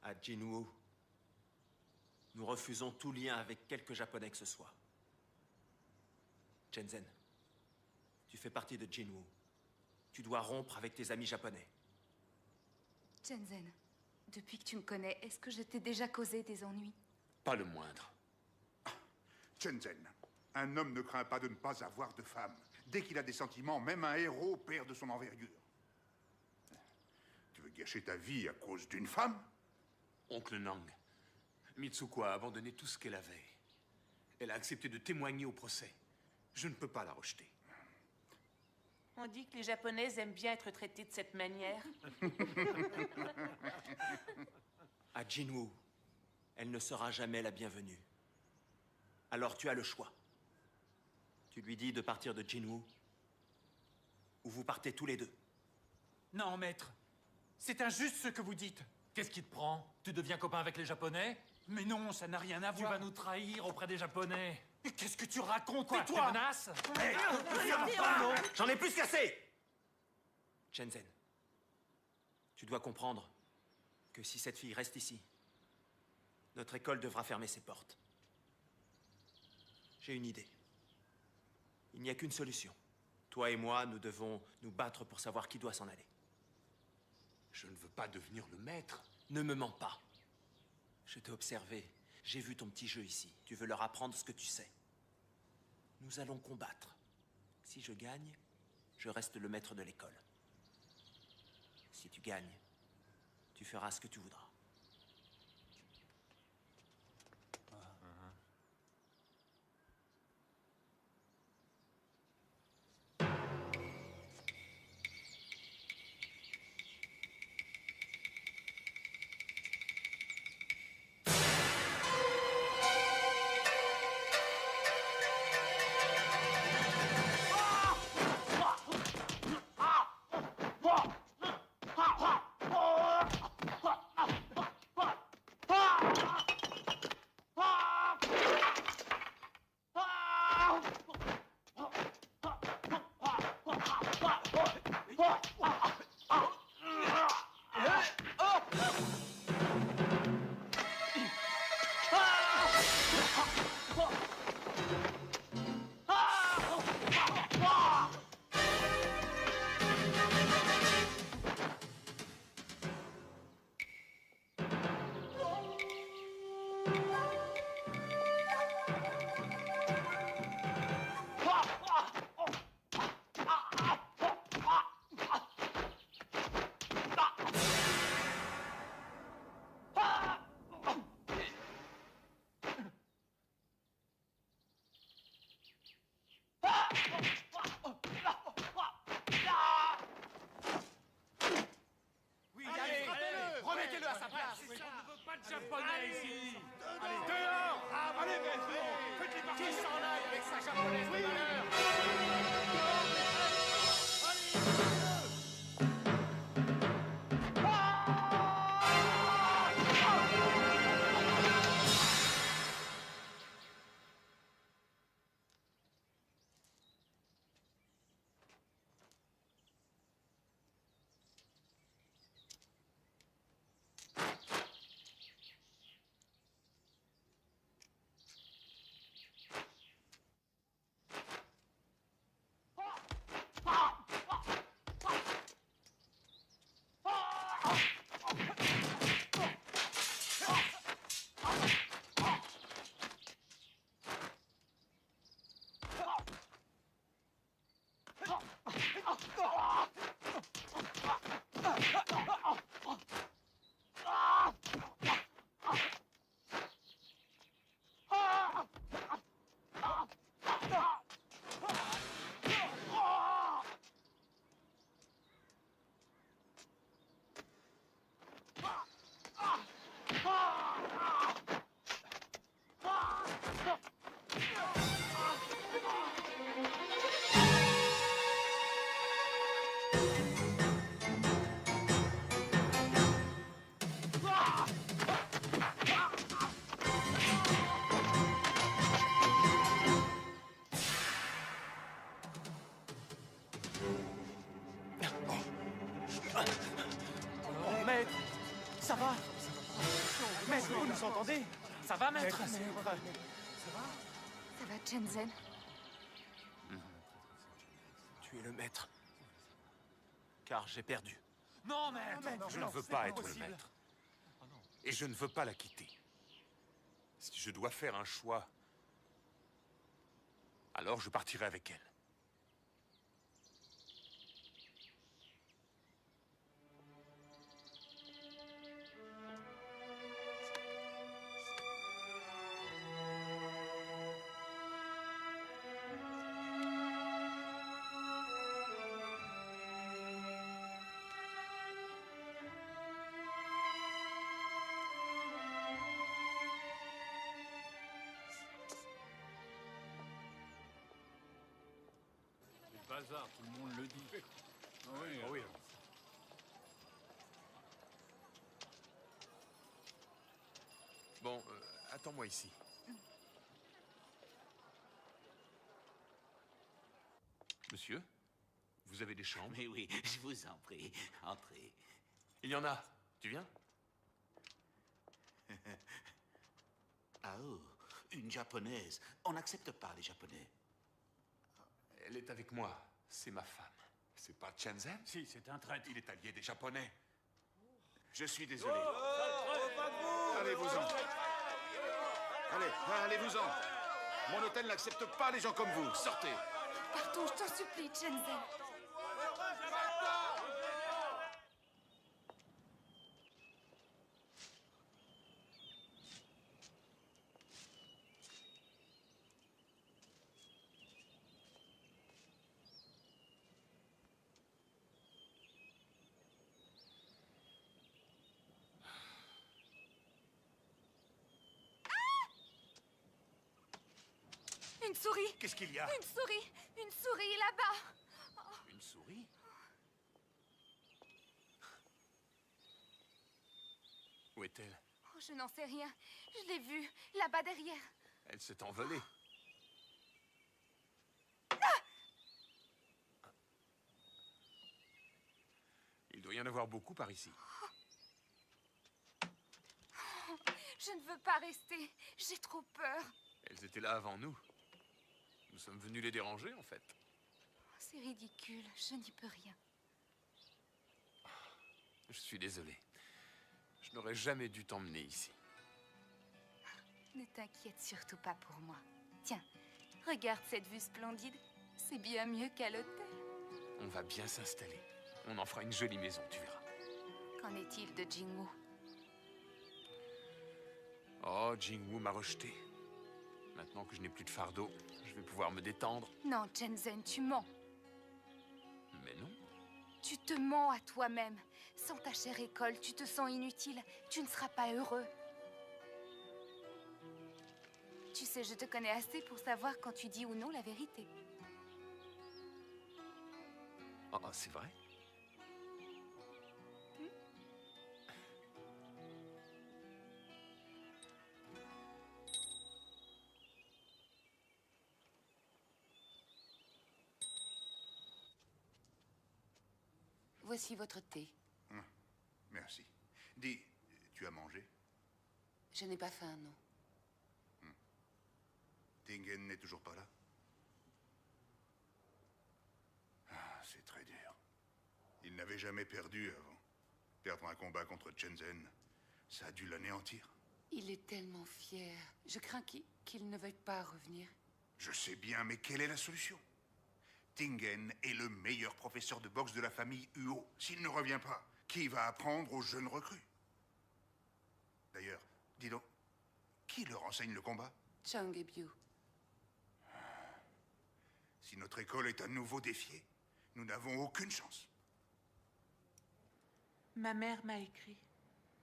À Jinwu, nous refusons tout lien avec quelque Japonais que ce soit. Shenzhen, tu fais partie de Jinwu. Tu dois rompre avec tes amis japonais. Shenzhen, depuis que tu me connais, est-ce que je t'ai déjà causé des ennuis? Pas le moindre. Shenzhen, un homme ne craint pas de ne pas avoir de femme. Dès qu'il a des sentiments, même un héros perd de son envergure. Tu veux gâcher ta vie à cause d'une femme? Oncle Nang, Mitsuko a abandonné tout ce qu'elle avait. Elle a accepté de témoigner au procès. Je ne peux pas la rejeter. On dit que les Japonaises aiment bien être traitées de cette manière. À Jinwu, elle ne sera jamais la bienvenue. Alors tu as le choix. Tu lui dis de partir de Jinwu, ou vous partez tous les deux. Non, maître. C'est injuste ce que vous dites. Qu'est-ce qui te prend? Tu deviens copain avec les Japonais? Mais non, ça n'a rien à voir. Tu vas nous trahir auprès des Japonais. Mais qu'est-ce que tu racontes? Quoi, Tais-toi! tu menaces? Hey, j'en ai plus qu'assez! Shenzhen, tu dois comprendre que si cette fille reste ici, notre école devra fermer ses portes. J'ai une idée. Il n'y a qu'une solution. Toi et moi, nous devons nous battre pour savoir qui doit s'en aller. Je ne veux pas devenir le maître. Ne me mens pas. Je t'ai observé. J'ai vu ton petit jeu ici. Tu veux leur apprendre ce que tu sais. Nous allons combattre. Si je gagne, je reste le maître de l'école. Si tu gagnes, tu feras ce que tu voudras. Ça va, maître? Ça va, Shenzhen? Tu es le maître. Car j'ai perdu. Non, maître! Je ne veux pas être le maître. Et je ne veux pas la quitter. Si je dois faire un choix, alors je partirai avec elle. Bazar, tout le monde le dit. Ah oui, oui. Bon, attends-moi ici. Monsieur, vous avez des chambres? Mais oui, je vous en prie, entrez. Il y en a. Tu viens? Ah oh, une japonaise. On n'accepte pas les japonais. Elle est avec moi. C'est ma femme. C'est pas Shenzhen? Si, c'est un traître. Il est allié des Japonais. Je suis désolé. Oh, allez-vous-en. Allez, allez-vous-en. Mon hôtel n'accepte pas les gens comme vous. Sortez. Partons, je t'en supplie, Shenzhen. Une souris! Qu'est-ce qu'il y a? Une souris là-bas! Une souris? Où est-elle? Oh, je n'en sais rien. Je l'ai vue, là-bas derrière. Elle s'est envolée. Il doit y en avoir beaucoup par ici. Oh, je ne veux pas rester. J'ai trop peur. Elles étaient là avant nous. Nous sommes venus les déranger, en fait. C'est ridicule. Je n'y peux rien. Je suis désolé. Je n'aurais jamais dû t'emmener ici. Ne t'inquiète surtout pas pour moi. Tiens, regarde cette vue splendide. C'est bien mieux qu'à l'hôtel. On va bien s'installer. On en fera une jolie maison, tu verras. Qu'en est-il de Jingwoo? Oh, Jingwoo m'a rejeté. Maintenant que je n'ai plus de fardeau, je vais pouvoir me détendre. Non, Shenzhen, tu mens. Mais non. Tu te mens à toi-même. Sans ta chère école, tu te sens inutile. Tu ne seras pas heureux. Tu sais, je te connais assez pour savoir quand tu dis ou non la vérité. Oh, c'est vrai? Voici votre thé. Merci. Dis, tu as mangé? Je n'ai pas faim, non. Tingen n'est toujours pas là? Ah, c'est très dur. Il n'avait jamais perdu avant. Perdre un combat contre Shenzhen, ça a dû l'anéantir. Il est tellement fier. Je crains qu'il ne veuille pas revenir. Je sais bien, mais quelle est la solution? Tingen est le meilleur professeur de boxe de la famille Huo. S'il ne revient pas, qui va apprendre aux jeunes recrues? D'ailleurs, dis donc, qui leur enseigne le combat? Chang et Biu. Si notre école est à nouveau défiée, nous n'avons aucune chance. Ma mère m'a écrit.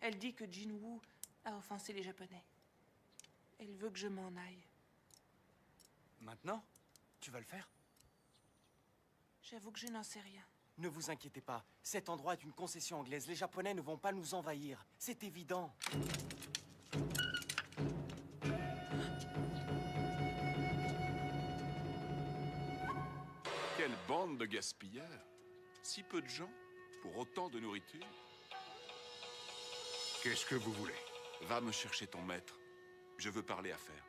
Elle dit que Jinwoo a offensé les Japonais. Elle veut que je m'en aille. Maintenant? Tu vas le faire? J'avoue que je n'en sais rien. Ne vous inquiétez pas. Cet endroit est une concession anglaise. Les Japonais ne vont pas nous envahir. C'est évident. Quelle bande de gaspilleurs! Si peu de gens, pour autant de nourriture. Qu'est-ce que vous voulez? Va me chercher ton maître. Je veux parler affaires.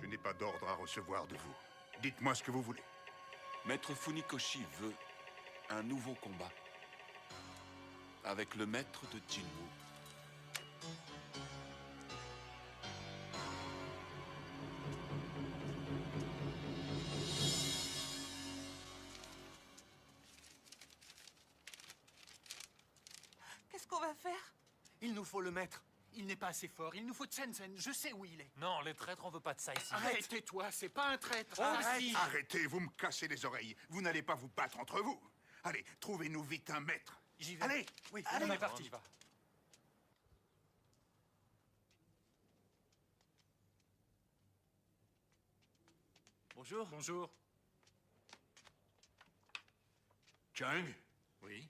Je n'ai pas d'ordre à recevoir de vous. Dites-moi ce que vous voulez. Maître Funikoshi veut un nouveau combat. Avec le maître de Jinwu. Qu'est-ce qu'on va faire? Il nous faut le maître. Il n'est pas assez fort. Il nous faut Tenzin. Je sais où il est. Non, les traîtres, on veut pas de ça ici. Arrêtez-toi, c'est pas un traître. Arrêtez, vous me cassez les oreilles. Vous n'allez pas vous battre entre vous. Allez, trouvez-nous vite un maître. J'y vais. Allez, oui, allez. on est parti. Bonjour. Bonjour. Chang? Oui.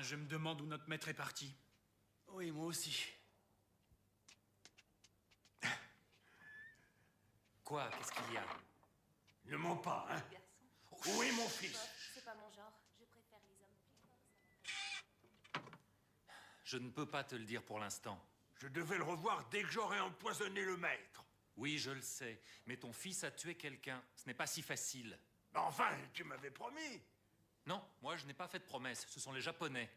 Je me demande où notre maître est parti. Oui, moi aussi. Quoi? Qu'est-ce qu'il y a? Ne mens pas, hein? Où est mon fils? C'est pas mon genre. Je préfère les hommes plus forts. Je ne peux pas te le dire pour l'instant. Je devais le revoir dès que j'aurai empoisonné le maître. Oui, je le sais. Mais ton fils a tué quelqu'un. Ce n'est pas si facile. Enfin, tu m'avais promis. Non, moi je n'ai pas fait de promesse. Ce sont les Japonais.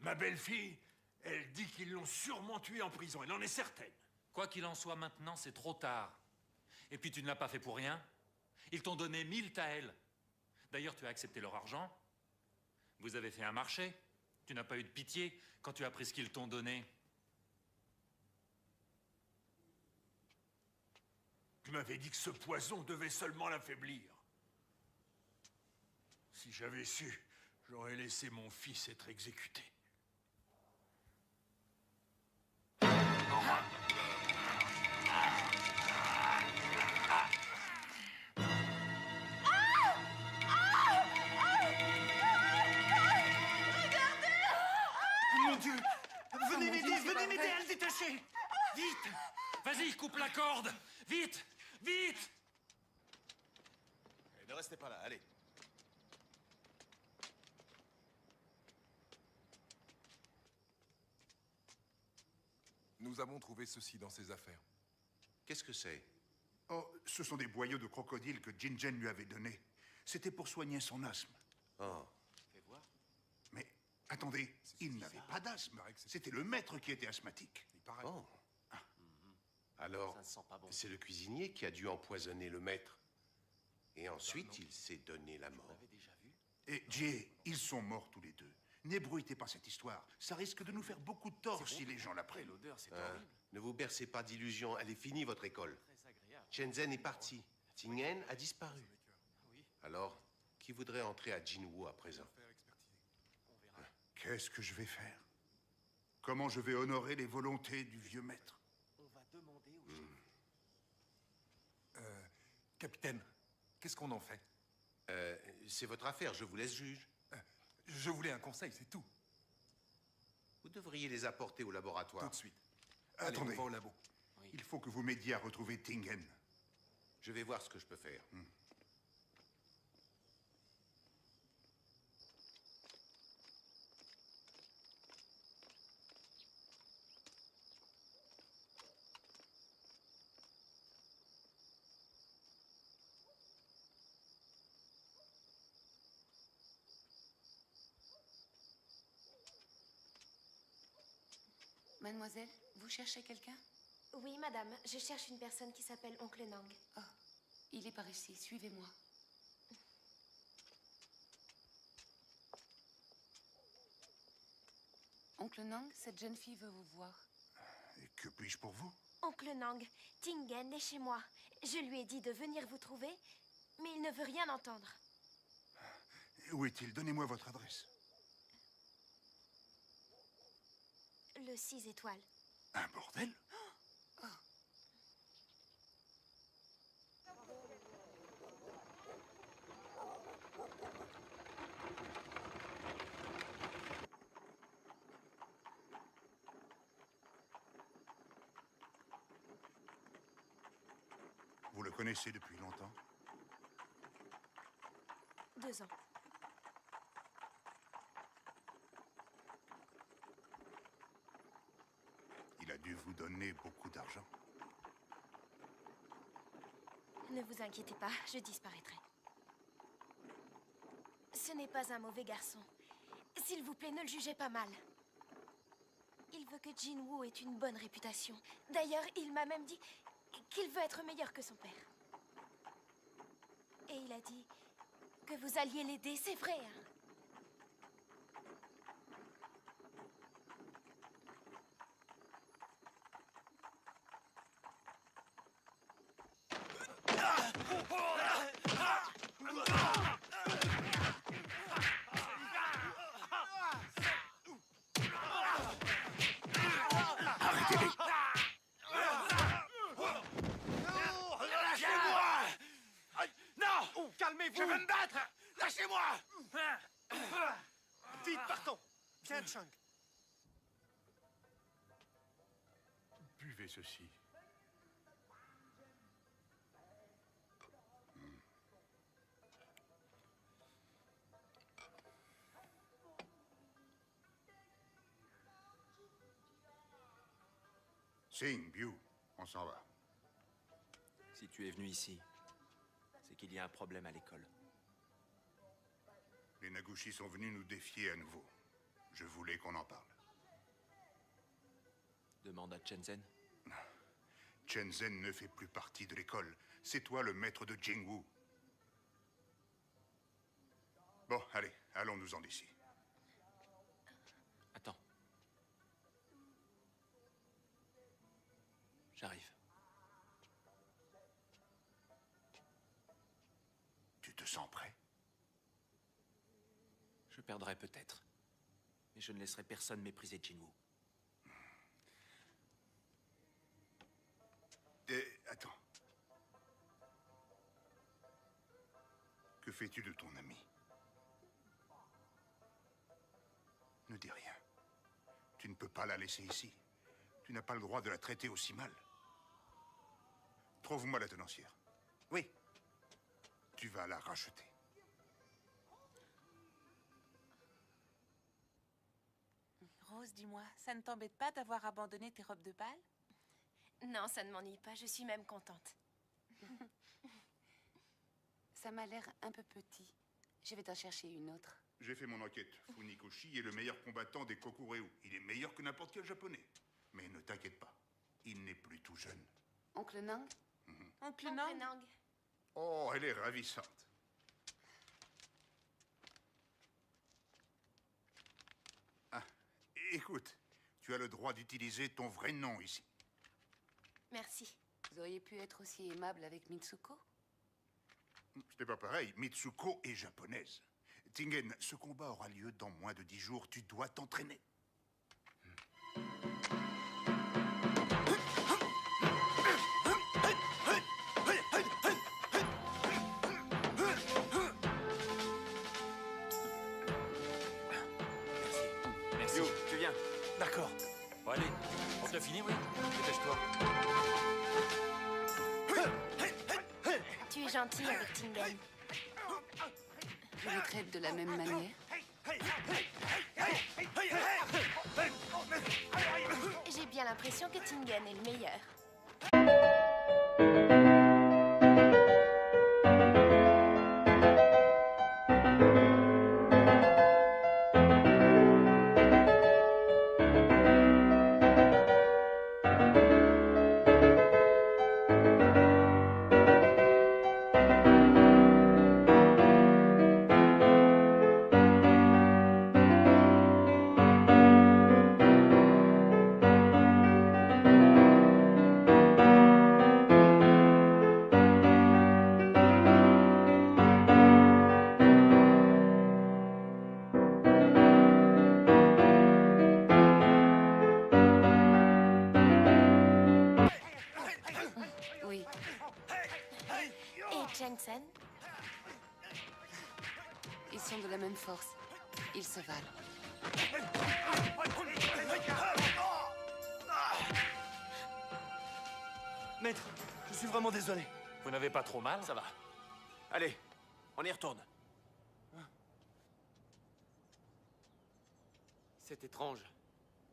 Ma belle-fille, elle dit qu'ils l'ont sûrement tué en prison. Elle en est certaine. Quoi qu'il en soit, maintenant, c'est trop tard. Et puis tu ne l'as pas fait pour rien. Ils t'ont donné 1000 taels. D'ailleurs, tu as accepté leur argent. Vous avez fait un marché. Tu n'as pas eu de pitié quand tu as pris ce qu'ils t'ont donné. Tu m'avais dit que ce poison devait seulement l'affaiblir. Si j'avais su, j'aurais laissé mon fils être exécuté. Mon Dieu! Venez m'aider, venez m'aider à le détacher! Vite! Vas-y, coupe la corde! Vite! Vite! Ne restez pas là, allez. Nous avons trouvé ceci dans ses affaires. Qu'est-ce que c'est? Oh, ce sont des boyaux de crocodile que Jinjen lui avait donnés. C'était pour soigner son asthme. Oh. Fais voir. Mais attendez, il n'avait pas d'asthme. C'était le maître qui était asthmatique. Oh. Alors, c'est le cuisinier qui a dû empoisonner le maître. Et ensuite, il s'est donné la mort. Et Jie, ils sont morts tous les deux. N'ébruitez pas cette histoire. Ça risque de nous faire beaucoup de tort si les gens l'apprennent. L'odeur, c'est Ne vous bercez pas d'illusions. Elle est finie, votre école. Shenzhen est parti. Tingen a disparu. Alors, qui voudrait entrer à Jinwu à présent? Qu'est-ce que je vais faire? Comment je vais honorer les volontés du vieux maître? On va demander au Capitaine, qu'est-ce qu'on en fait? C'est votre affaire, je vous laisse juge. Je voulais un conseil, c'est tout. Vous devriez les apporter au laboratoire. Tout de suite. Allez, Attendez. on va au labo. Il faut que vous m'aidiez à retrouver Tingen. Je vais voir ce que je peux faire. Mademoiselle, vous cherchez quelqu'un? Oui, madame. Je cherche une personne qui s'appelle Oncle Nang. Oh, il est par ici. Suivez-moi. Oncle Nang, cette jeune fille veut vous voir. Et que puis-je pour vous? Oncle Nang, Tingen est chez moi. Je lui ai dit de venir vous trouver, mais il ne veut rien entendre. Où est-il? Donnez-moi votre adresse. Le 6 étoiles. Un bordel? Vous le connaissez depuis longtemps? 2 ans. Il a dû vous donner beaucoup d'argent. Ne vous inquiétez pas, je disparaîtrai. Ce n'est pas un mauvais garçon. S'il vous plaît, ne le jugez pas mal. Il veut que Jinwoo ait une bonne réputation. D'ailleurs, il m'a même dit qu'il veut être meilleur que son père. Et il a dit que vous alliez l'aider, c'est vrai, hein? Arrêtez-les! Lâchez-moi! Non! Calmez-vous! Je veux me battre! Lâchez-moi! Vite, partons! Viens, Chang. Buvez ceci. Sing, Biu, on s'en va. Si tu es venu ici, c'est qu'il y a un problème à l'école. Les Nagushi sont venus nous défier à nouveau. Je voulais qu'on en parle. Demande à Shenzhen. Shenzhen ne fait plus partie de l'école. C'est toi le maître de Jingwu. Bon, allez, allons-nous-en d'ici. Attends. J'arrive. Tu te sens prêt? Je perdrai peut-être. Mais je ne laisserai personne mépriser Jinwoo. Attends. Que fais-tu de ton ami? Ne dis rien. Tu ne peux pas la laisser ici. Tu n'as pas le droit de la traiter aussi mal. Trouve-moi la tenancière. Oui. Tu vas la racheter. Rose, dis-moi, ça ne t'embête pas d'avoir abandonné tes robes de bal? Non, ça ne m'ennuie pas, je suis même contente. Ça m'a l'air un peu petit. Je vais t'en chercher une autre. J'ai fait mon enquête. Funikoshi est le meilleur combattant des Kokureu. Il est meilleur que n'importe quel japonais. Mais ne t'inquiète pas, il n'est plus tout jeune. Oncle Nang? Oncle Nang? Oh, elle est ravissante. Ah, écoute, tu as le droit d'utiliser ton vrai nom ici. Merci. Vous auriez pu être aussi aimable avec Mitsuko? Ce n'est pas pareil. Mitsuko est japonaise. Tingen, ce combat aura lieu dans moins de 10 jours. Tu dois t'entraîner. Merci. Yo, tu viens. D'accord. Bon, allez, on te finit, oui? Dépêche-toi. Tu es gentil avec Tingen. Je le traite de la même manière. J'ai bien l'impression que Tingen est le meilleur. Oui. Et Jensen? Ils sont de la même force. Ils se valent. Maître, je suis vraiment désolé. Vous n'avez pas trop mal? Ça va. Allez, on y retourne. C'est étrange.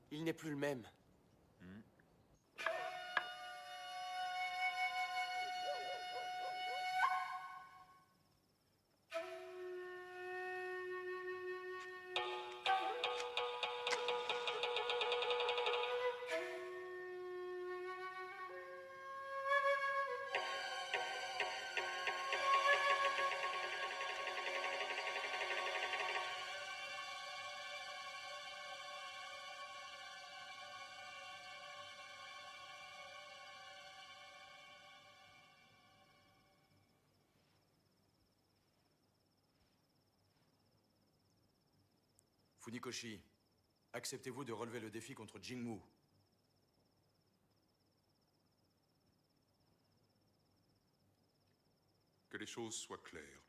Il n'est plus le même. Funikoshi, acceptez-vous de relever le défi contre Jingwu? Que les choses soient claires.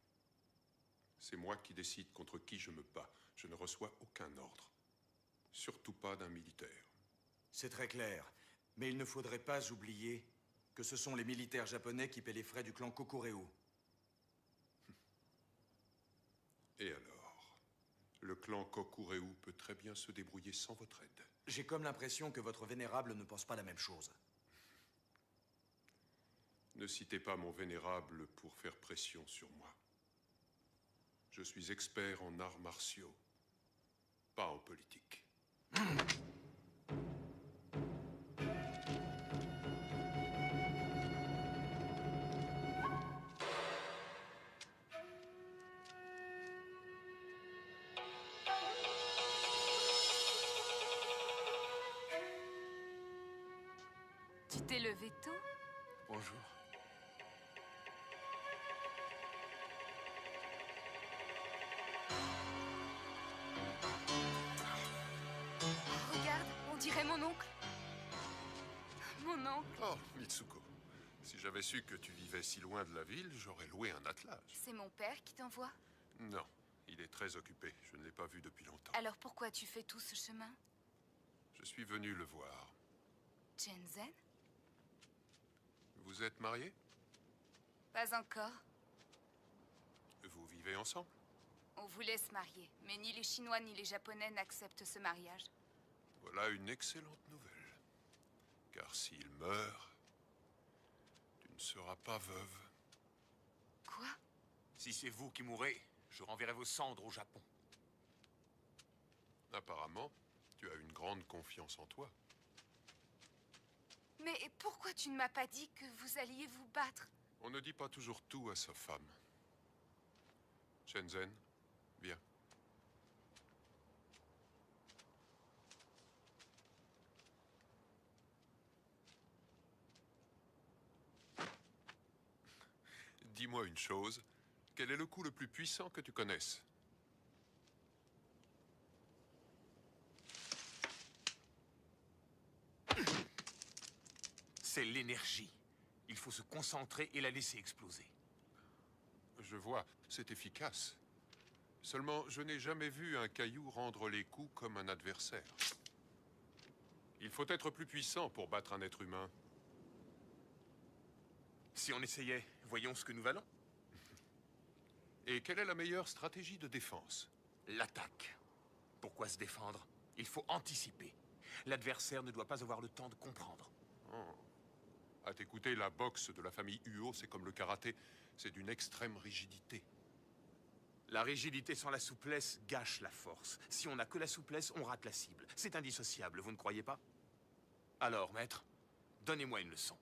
C'est moi qui décide contre qui je me bats. Je ne reçois aucun ordre. Surtout pas d'un militaire. C'est très clair. Mais il ne faudrait pas oublier que ce sont les militaires japonais qui paient les frais du clan Kokureu. Et alors? Le clan Kokureu peut très bien se débrouiller sans votre aide. J'ai comme l'impression que votre vénérable ne pense pas la même chose. Ne citez pas mon vénérable pour faire pression sur moi. Je suis expert en arts martiaux, pas en politique. Tu t'es levé tôt? Bonjour. Regarde, on dirait mon oncle. Mon oncle. Oh, Mitsuko. Si j'avais su que tu vivais si loin de la ville, j'aurais loué un attelage. C'est mon père qui t'envoie? Non, il est très occupé. Je ne l'ai pas vu depuis longtemps. Alors pourquoi tu fais tout ce chemin? Je suis venu le voir. Shenzhen? Vous êtes mariés? Pas encore. Vous vivez ensemble? On voulait se marier, mais ni les Chinois ni les Japonais n'acceptent ce mariage. Voilà une excellente nouvelle. Car s'il meurt, tu ne seras pas veuve. Quoi? Si c'est vous qui mourrez, je renverrai vos cendres au Japon. Apparemment, tu as une grande confiance en toi. Mais pourquoi tu ne m'as pas dit que vous alliez vous battre? On ne dit pas toujours tout à sa femme. Shenzhen, viens. Dis-moi une chose. Quel est le coup le plus puissant que tu connaisses? C'est l'énergie. Il faut se concentrer et la laisser exploser. Je vois, c'est efficace. Seulement, je n'ai jamais vu un caillou rendre les coups comme un adversaire. Il faut être plus puissant pour battre un être humain. Si on essayait, voyons ce que nous valons. Et quelle est la meilleure stratégie de défense? L'attaque. Pourquoi se défendre? Il faut anticiper. L'adversaire ne doit pas avoir le temps de comprendre. Oh. À t'écouter, la boxe de la famille Uo, c'est comme le karaté. C'est d'une extrême rigidité. La rigidité sans la souplesse gâche la force. Si on n'a que la souplesse, on rate la cible. C'est indissociable, vous ne croyez pas? Alors, maître, donnez-moi une leçon.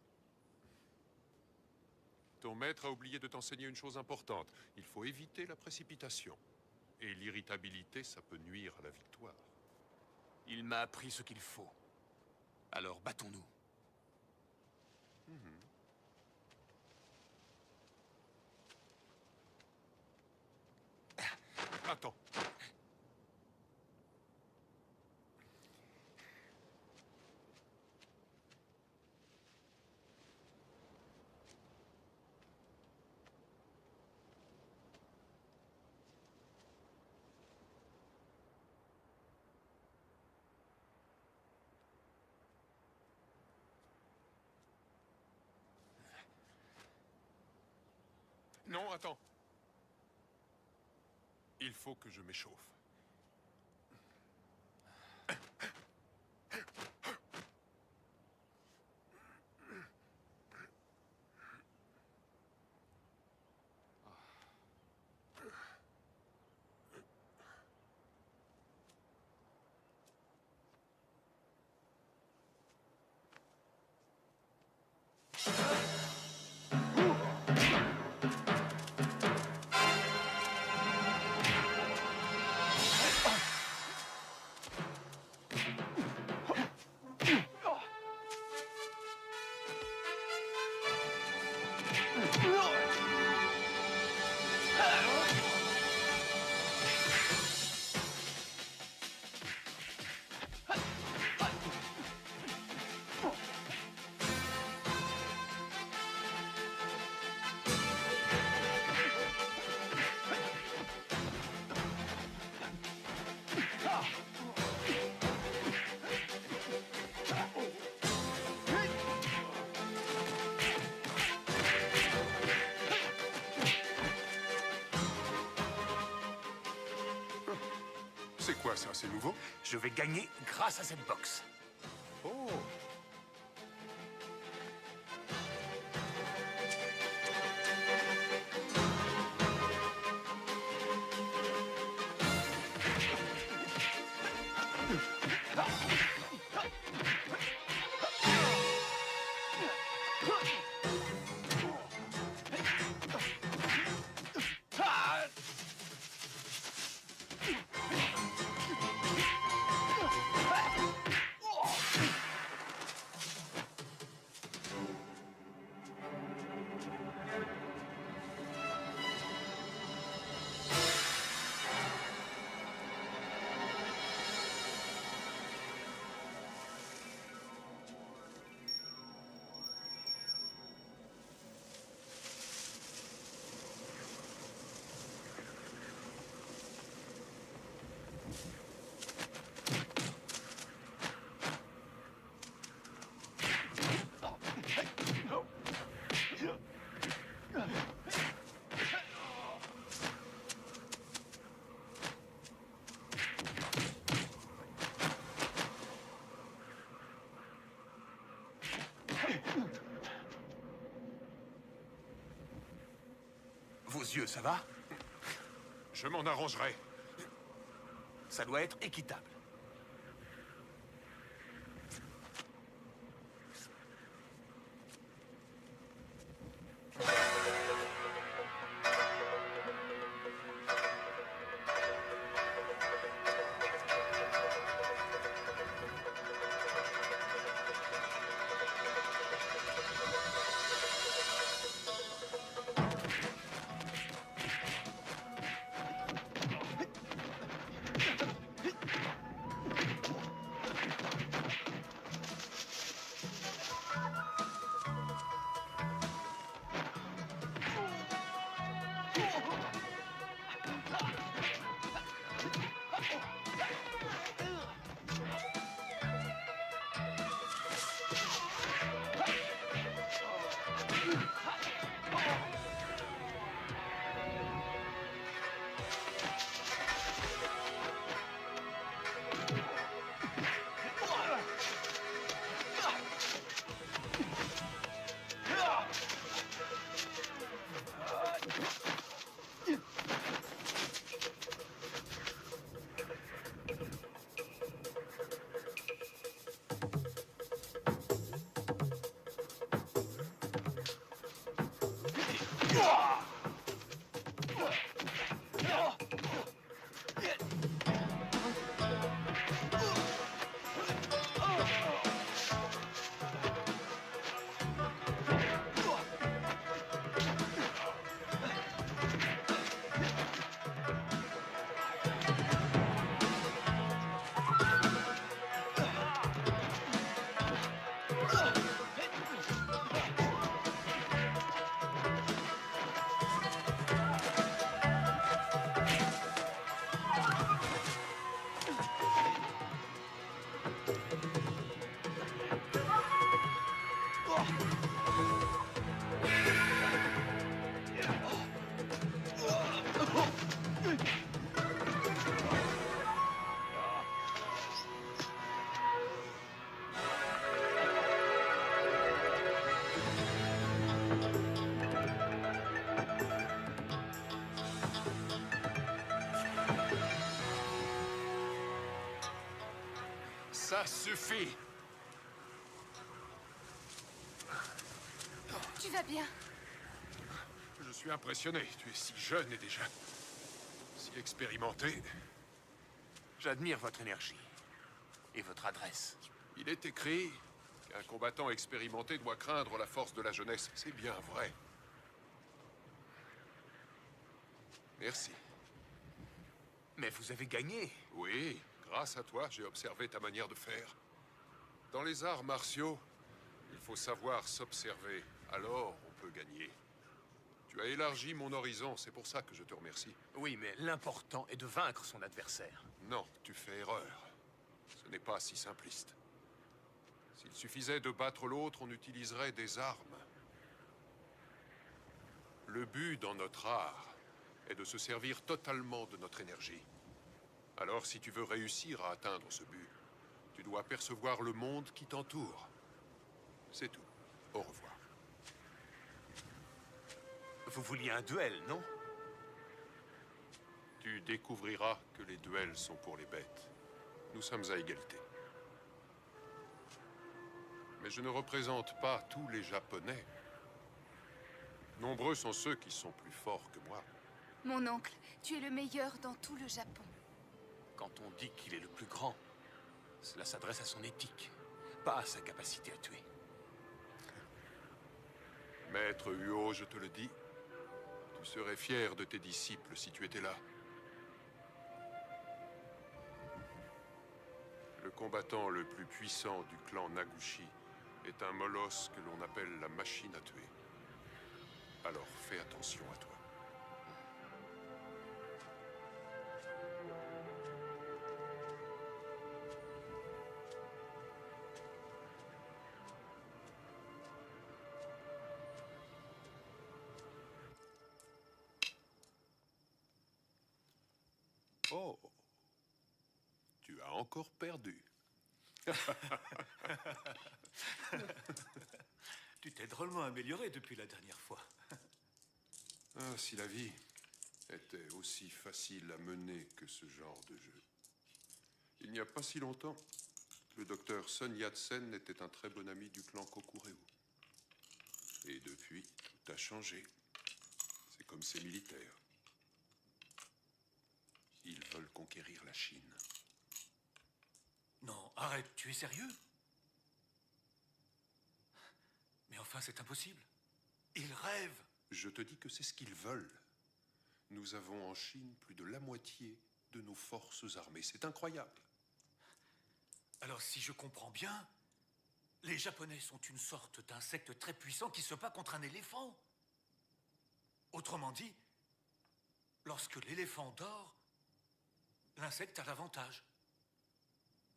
Ton maître a oublié de t'enseigner une chose importante. Il faut éviter la précipitation. Et l'irritabilité, ça peut nuire à la victoire. Il m'a appris ce qu'il faut. Alors, battons-nous. Attends. Non, attends. Il faut que je m'échauffe. quoi ça? C'est nouveau? Je vais gagner grâce à cette box. Oh! Vos yeux, ça va? Je m'en arrangerai. Ça doit être équitable. Ça suffit. Tu vas bien? Je suis impressionné. Tu es si jeune et déjà si expérimenté. J'admire votre énergie et votre adresse. Il est écrit qu'un combattant expérimenté doit craindre la force de la jeunesse. C'est bien vrai. Merci. Mais vous avez gagné. Oui, grâce à toi, j'ai observé ta manière de faire. Dans les arts martiaux, il faut savoir s'observer. Alors, on peut gagner. Tu as élargi mon horizon, c'est pour ça que je te remercie. Oui, mais l'important est de vaincre son adversaire. Non, tu fais erreur. Ce n'est pas si simpliste. S'il suffisait de battre l'autre, on utiliserait des armes. Le but dans notre art est de se servir totalement de notre énergie. Alors, si tu veux réussir à atteindre ce but, tu dois percevoir le monde qui t'entoure. C'est tout. Au revoir. Vous vouliez un duel, non? Tu découvriras que les duels sont pour les bêtes. Nous sommes à égalité. Mais je ne représente pas tous les Japonais. Nombreux sont ceux qui sont plus forts que moi. Mon oncle, tu es le meilleur dans tout le Japon. Quand on dit qu'il est le plus grand, cela s'adresse à son éthique, pas à sa capacité à tuer. Maître Huo, je te le dis, tu serais fier de tes disciples si tu étais là. Le combattant le plus puissant du clan Nagushi est un molosse que l'on appelle la machine à tuer. Alors fais attention à toi. Oh, tu as encore perdu. Tu t'es drôlement amélioré depuis la dernière fois. Ah, si la vie était aussi facile à mener que ce genre de jeu. Il n'y a pas si longtemps, le docteur Sun Yat-sen était un très bon ami du clan Kokureu. Et depuis, tout a changé. C'est comme ces militaires. Ils veulent conquérir la Chine. Non, arrête, tu es sérieux? Mais enfin, c'est impossible. Ils rêvent. Je te dis que c'est ce qu'ils veulent. Nous avons en Chine plus de la moitié de nos forces armées. C'est incroyable. Alors, si je comprends bien, les Japonais sont une sorte d'insecte très puissant qui se bat contre un éléphant. Autrement dit, lorsque l'éléphant dort, l'insecte a l'avantage.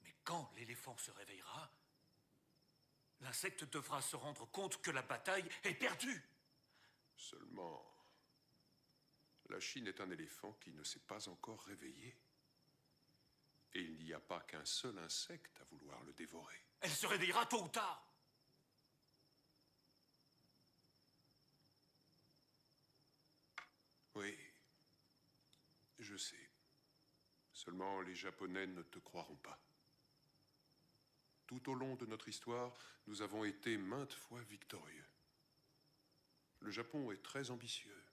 Mais quand l'éléphant se réveillera, l'insecte devra se rendre compte que la bataille est perdue. Seulement, la Chine est un éléphant qui ne s'est pas encore réveillé. Et il n'y a pas qu'un seul insecte à vouloir le dévorer. Elle se réveillera tôt ou tard. Oui, je sais. Seulement, les Japonais ne te croiront pas. Tout au long de notre histoire, nous avons été maintes fois victorieux. Le Japon est très ambitieux.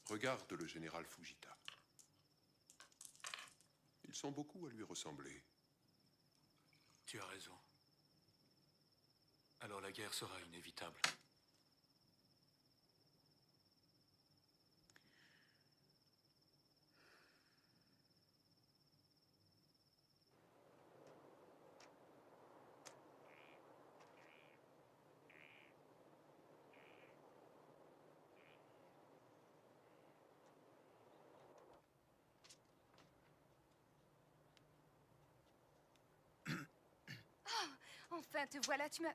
Regarde le général Fujita. Ils sont beaucoup à lui ressembler. Tu as raison. Alors la guerre sera inévitable. Enfin, te voilà, tu m'as...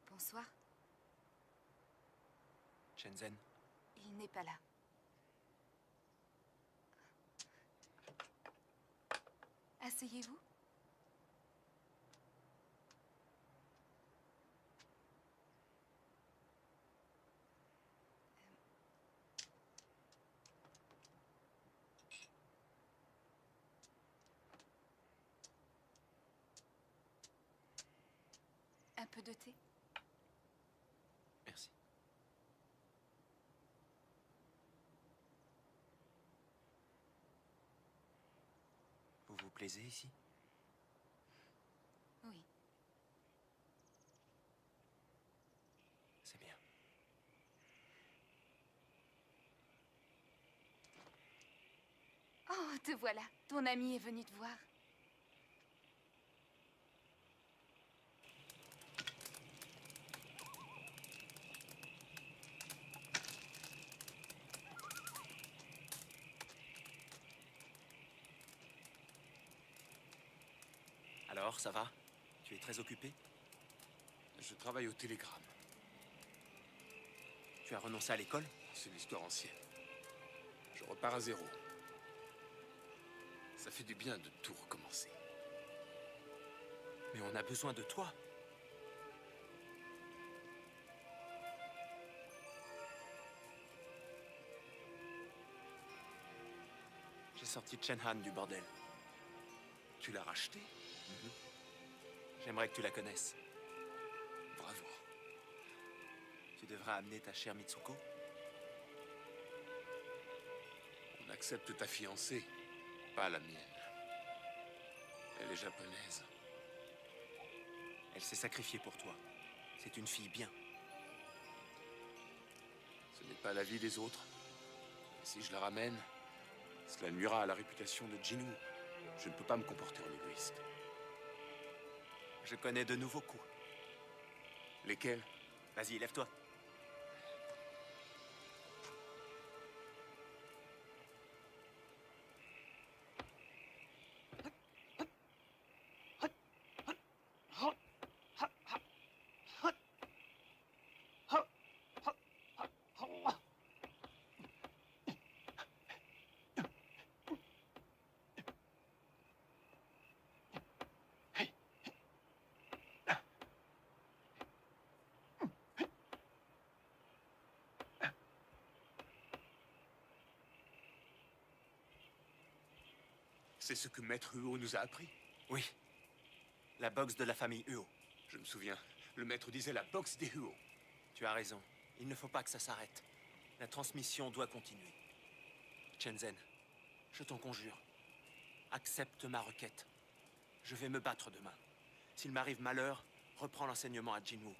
Bonsoir. Shenzhen, Il n'est pas là. Asseyez-vous. Un peu de thé? merci. Vous vous plaisez ici? Oui. C'est bien. Oh, te voilà. Ton ami est venu te voir. Alors, ça va? Tu es très occupé? Je travaille au télégramme. Tu as renoncé à l'école? C'est une histoire ancienne. Je repars à zéro. Ça fait du bien de tout recommencer. Mais on a besoin de toi. J'ai sorti Chen Han du bordel. Tu l'as racheté? J'aimerais que tu la connaisses. Bravo. Tu devrais amener ta chère Mitsuko. On accepte ta fiancée, pas la mienne. Elle est japonaise. Elle s'est sacrifiée pour toi. C'est une fille bien. Ce n'est pas l'avis des autres. Et si je la ramène, cela nuira à la réputation de Jinwoo. Je ne peux pas me comporter en égoïste. Je connais de nouveaux coups. Lesquels? Vas-y, lève-toi. C'est ce que Maître Uo nous a appris? Oui. La boxe de la famille Uo. Je me souviens. Le maître disait la boxe des Uo. Tu as raison. Il ne faut pas que ça s'arrête. La transmission doit continuer. Shenzhen, je t'en conjure. Accepte ma requête. Je vais me battre demain. S'il m'arrive malheur, reprends l'enseignement à Jinwoo.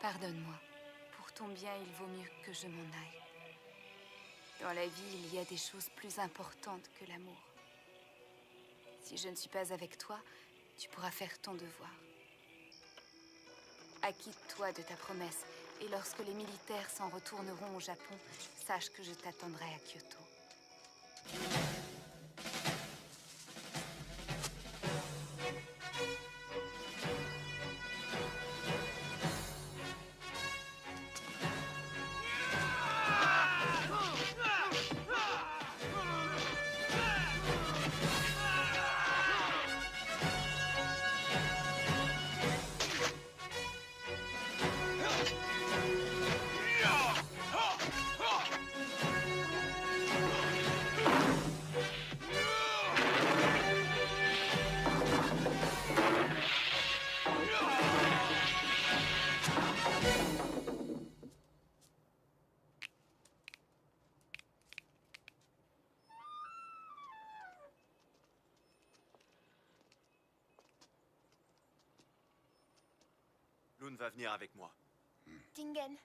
Pardonne-moi. Pour ton bien, il vaut mieux que je m'en aille. Dans la vie, il y a des choses plus importantes que l'amour. Si je ne suis pas avec toi, tu pourras faire ton devoir. Acquitte-toi de ta promesse, et lorsque les militaires s'en retourneront au Japon, sache que je t'attendrai à Kyoto. Lune va venir avec moi. Tingen,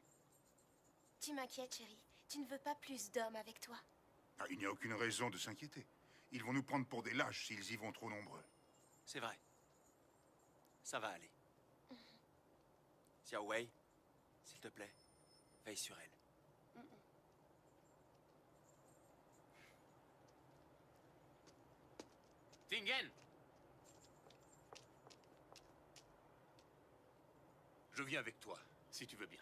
tu m'inquiètes, chérie. Tu ne veux pas plus d'hommes avec toi? Ah, il n'y a aucune raison de s'inquiéter. Ils vont nous prendre pour des lâches s'ils y vont trop nombreux. C'est vrai. Ça va aller. Xiao Wei, s'il te plaît, veille sur elle. Tingen! Je viens avec toi, si tu veux bien.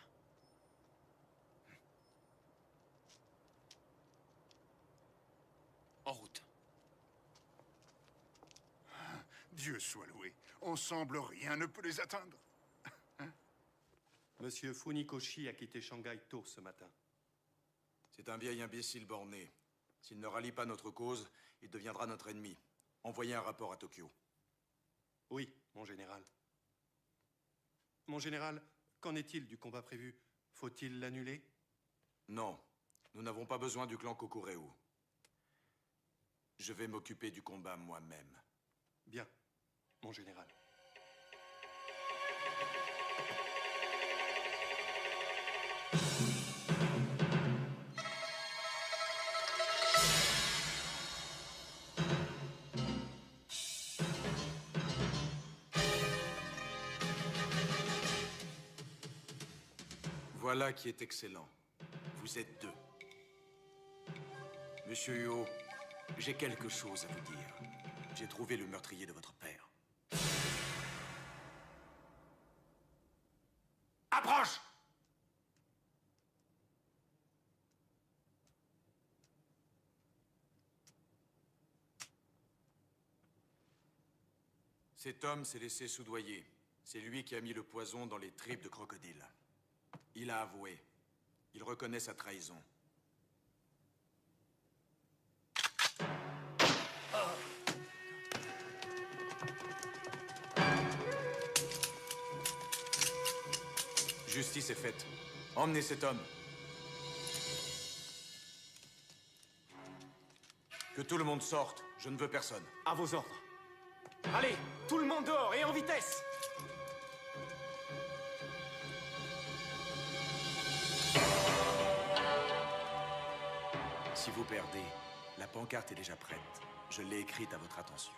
En route. Dieu soit loué. Ensemble, rien ne peut les atteindre. Monsieur Funikoshi a quitté Shanghai tôt ce matin. C'est un vieil imbécile borné. S'il ne rallie pas notre cause, il deviendra notre ennemi. Envoyez un rapport à Tokyo. Oui, mon général. Mon général, qu'en est-il du combat prévu? Faut-il l'annuler? Non, nous n'avons pas besoin du clan Kokureu. Je vais m'occuper du combat moi-même. Bien, mon général. Voilà qui est excellent. Vous êtes deux. Monsieur Huo, j'ai quelque chose à vous dire. J'ai trouvé le meurtrier de votre père. Approche! Cet homme s'est laissé soudoyer. C'est lui qui a mis le poison dans les tripes de crocodile. Il a avoué. Il reconnaît sa trahison. Justice est faite. Emmenez cet homme. Que tout le monde sorte. Je ne veux personne. À vos ordres. Allez, tout le monde dehors et en vitesse! Si vous perdez, la pancarte est déjà prête. Je l'ai écrite à votre attention.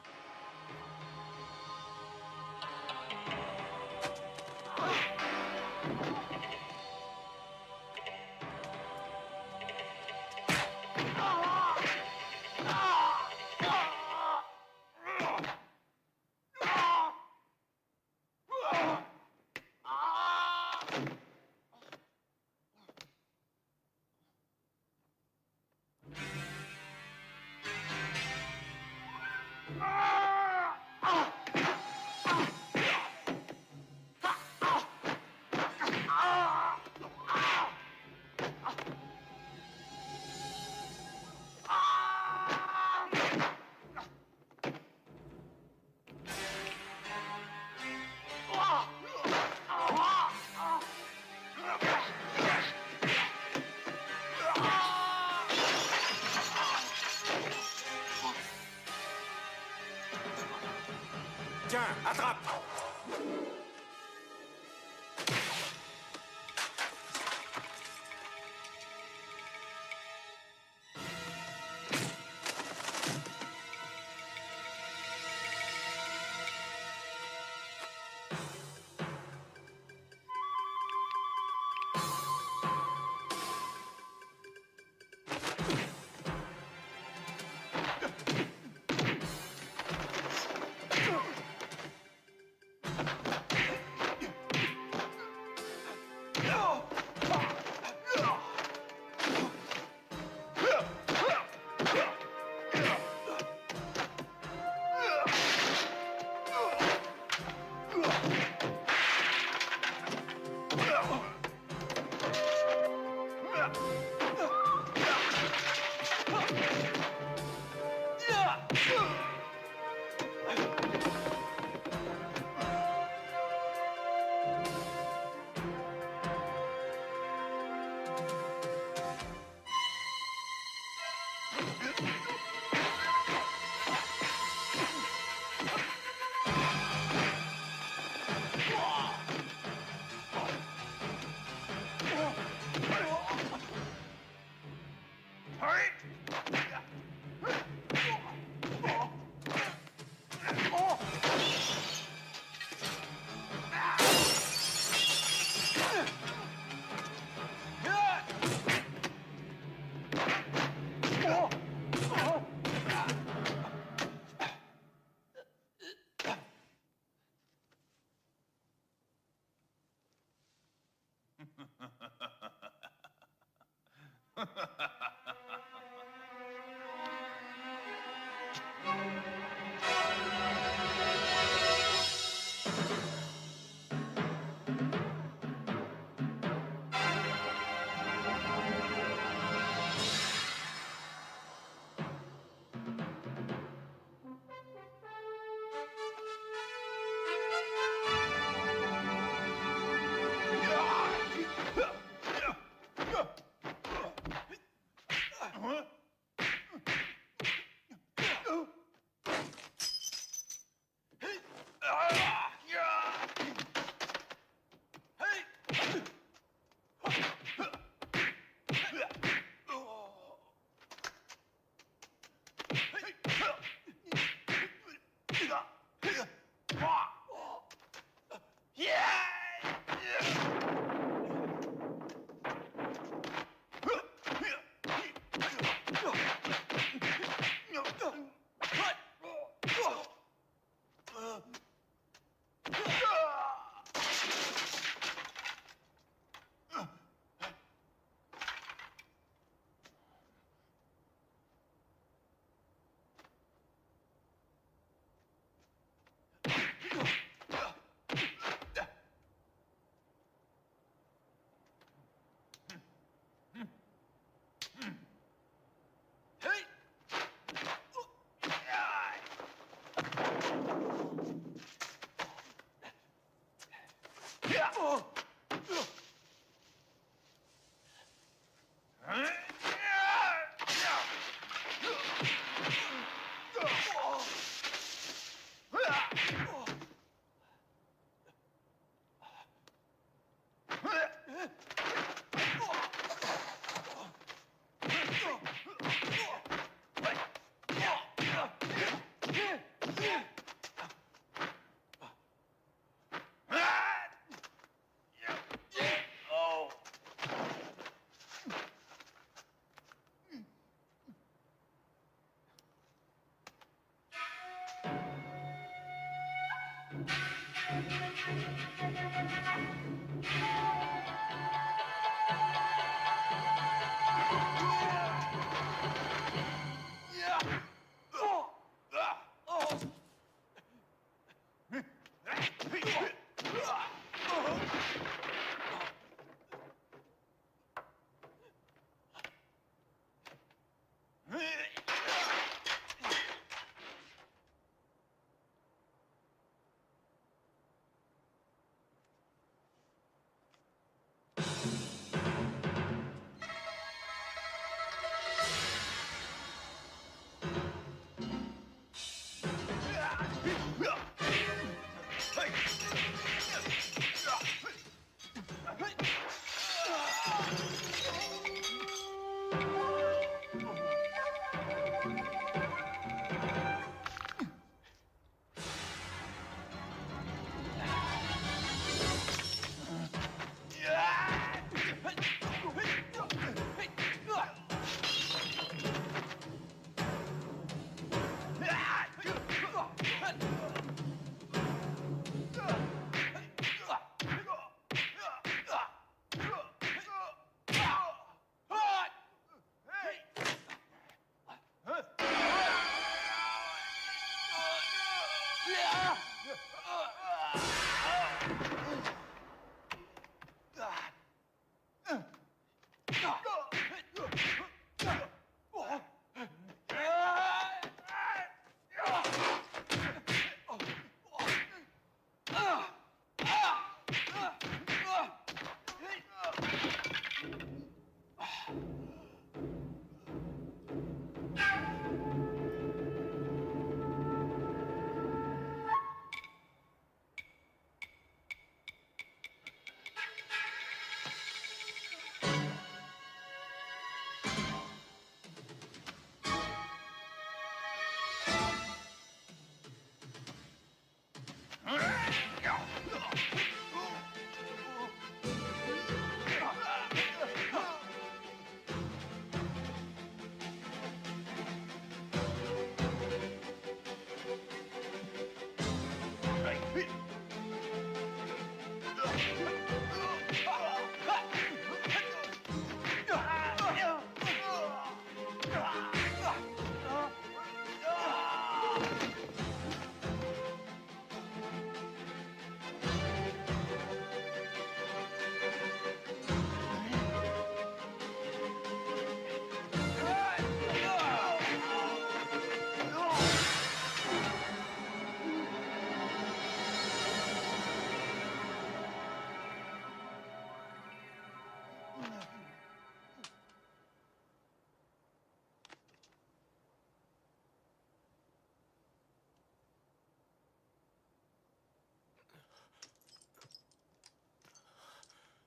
Tiens, attrape!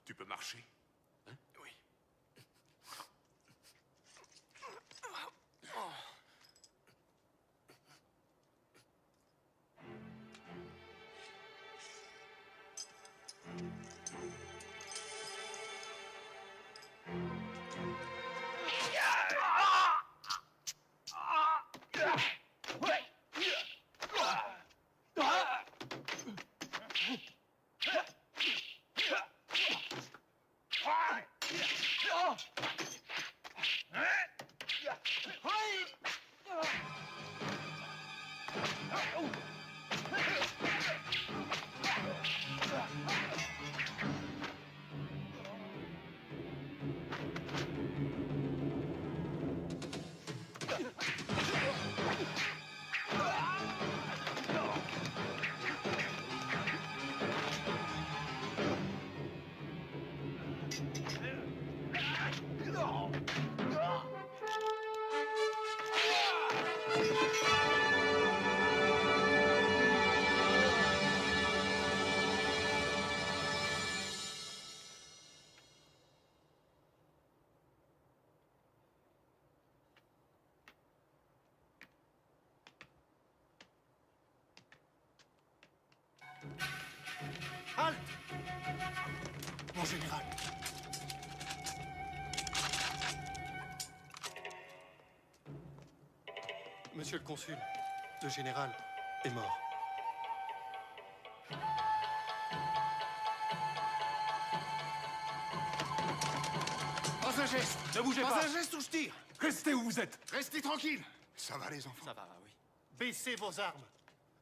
Tu peux marcher? Hein? Oui. Halte! Mon général. Monsieur le consul, le général est mort. geste. Ne bougez pas pas. un geste ou je tire. Restez où vous êtes. Restez tranquille. Ça va, les enfants? Ça va, oui. Baissez vos armes.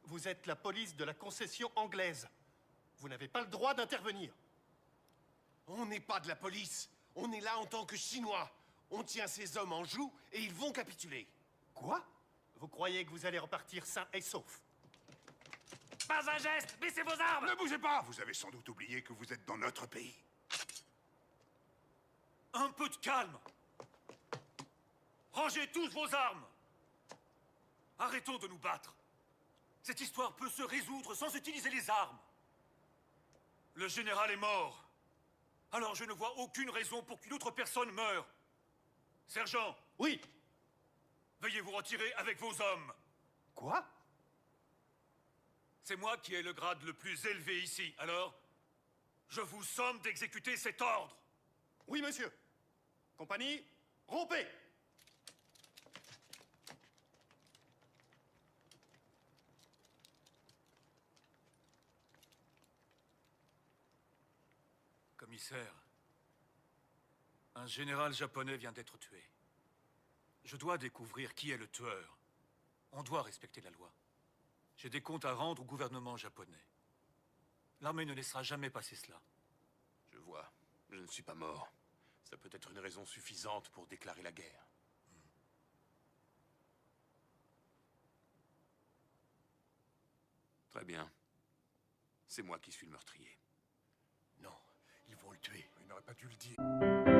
Vous êtes la police de la concession anglaise. Vous n'avez pas le droit d'intervenir. On n'est pas de la police. On est là en tant que Chinois. On tient ces hommes en joue et ils vont capituler. Quoi? Vous croyez que vous allez repartir sain et sauf? Pas un geste. Baissez vos armes. Ne bougez pas. Vous avez sans doute oublié que vous êtes dans notre pays. Un peu de calme. Rangez tous vos armes. Arrêtons de nous battre. Cette histoire peut se résoudre sans utiliser les armes. Le général est mort. Alors je ne vois aucune raison pour qu'une autre personne meure. Sergent. Oui. Veuillez vous retirer avec vos hommes. Quoi? C'est moi qui ai le grade le plus élevé ici. Alors, je vous somme d'exécuter cet ordre. Oui, monsieur. Compagnie, rompez! Commissaire, un général japonais vient d'être tué. Je dois découvrir qui est le tueur. On doit respecter la loi. J'ai des comptes à rendre au gouvernement japonais. L'armée ne laissera jamais passer cela. Je vois. Je ne suis pas mort. Ça peut être une raison suffisante pour déclarer la guerre. Très bien. C'est moi qui suis le meurtrier. Non, ils vont le tuer. Il n'aurait pas dû le dire.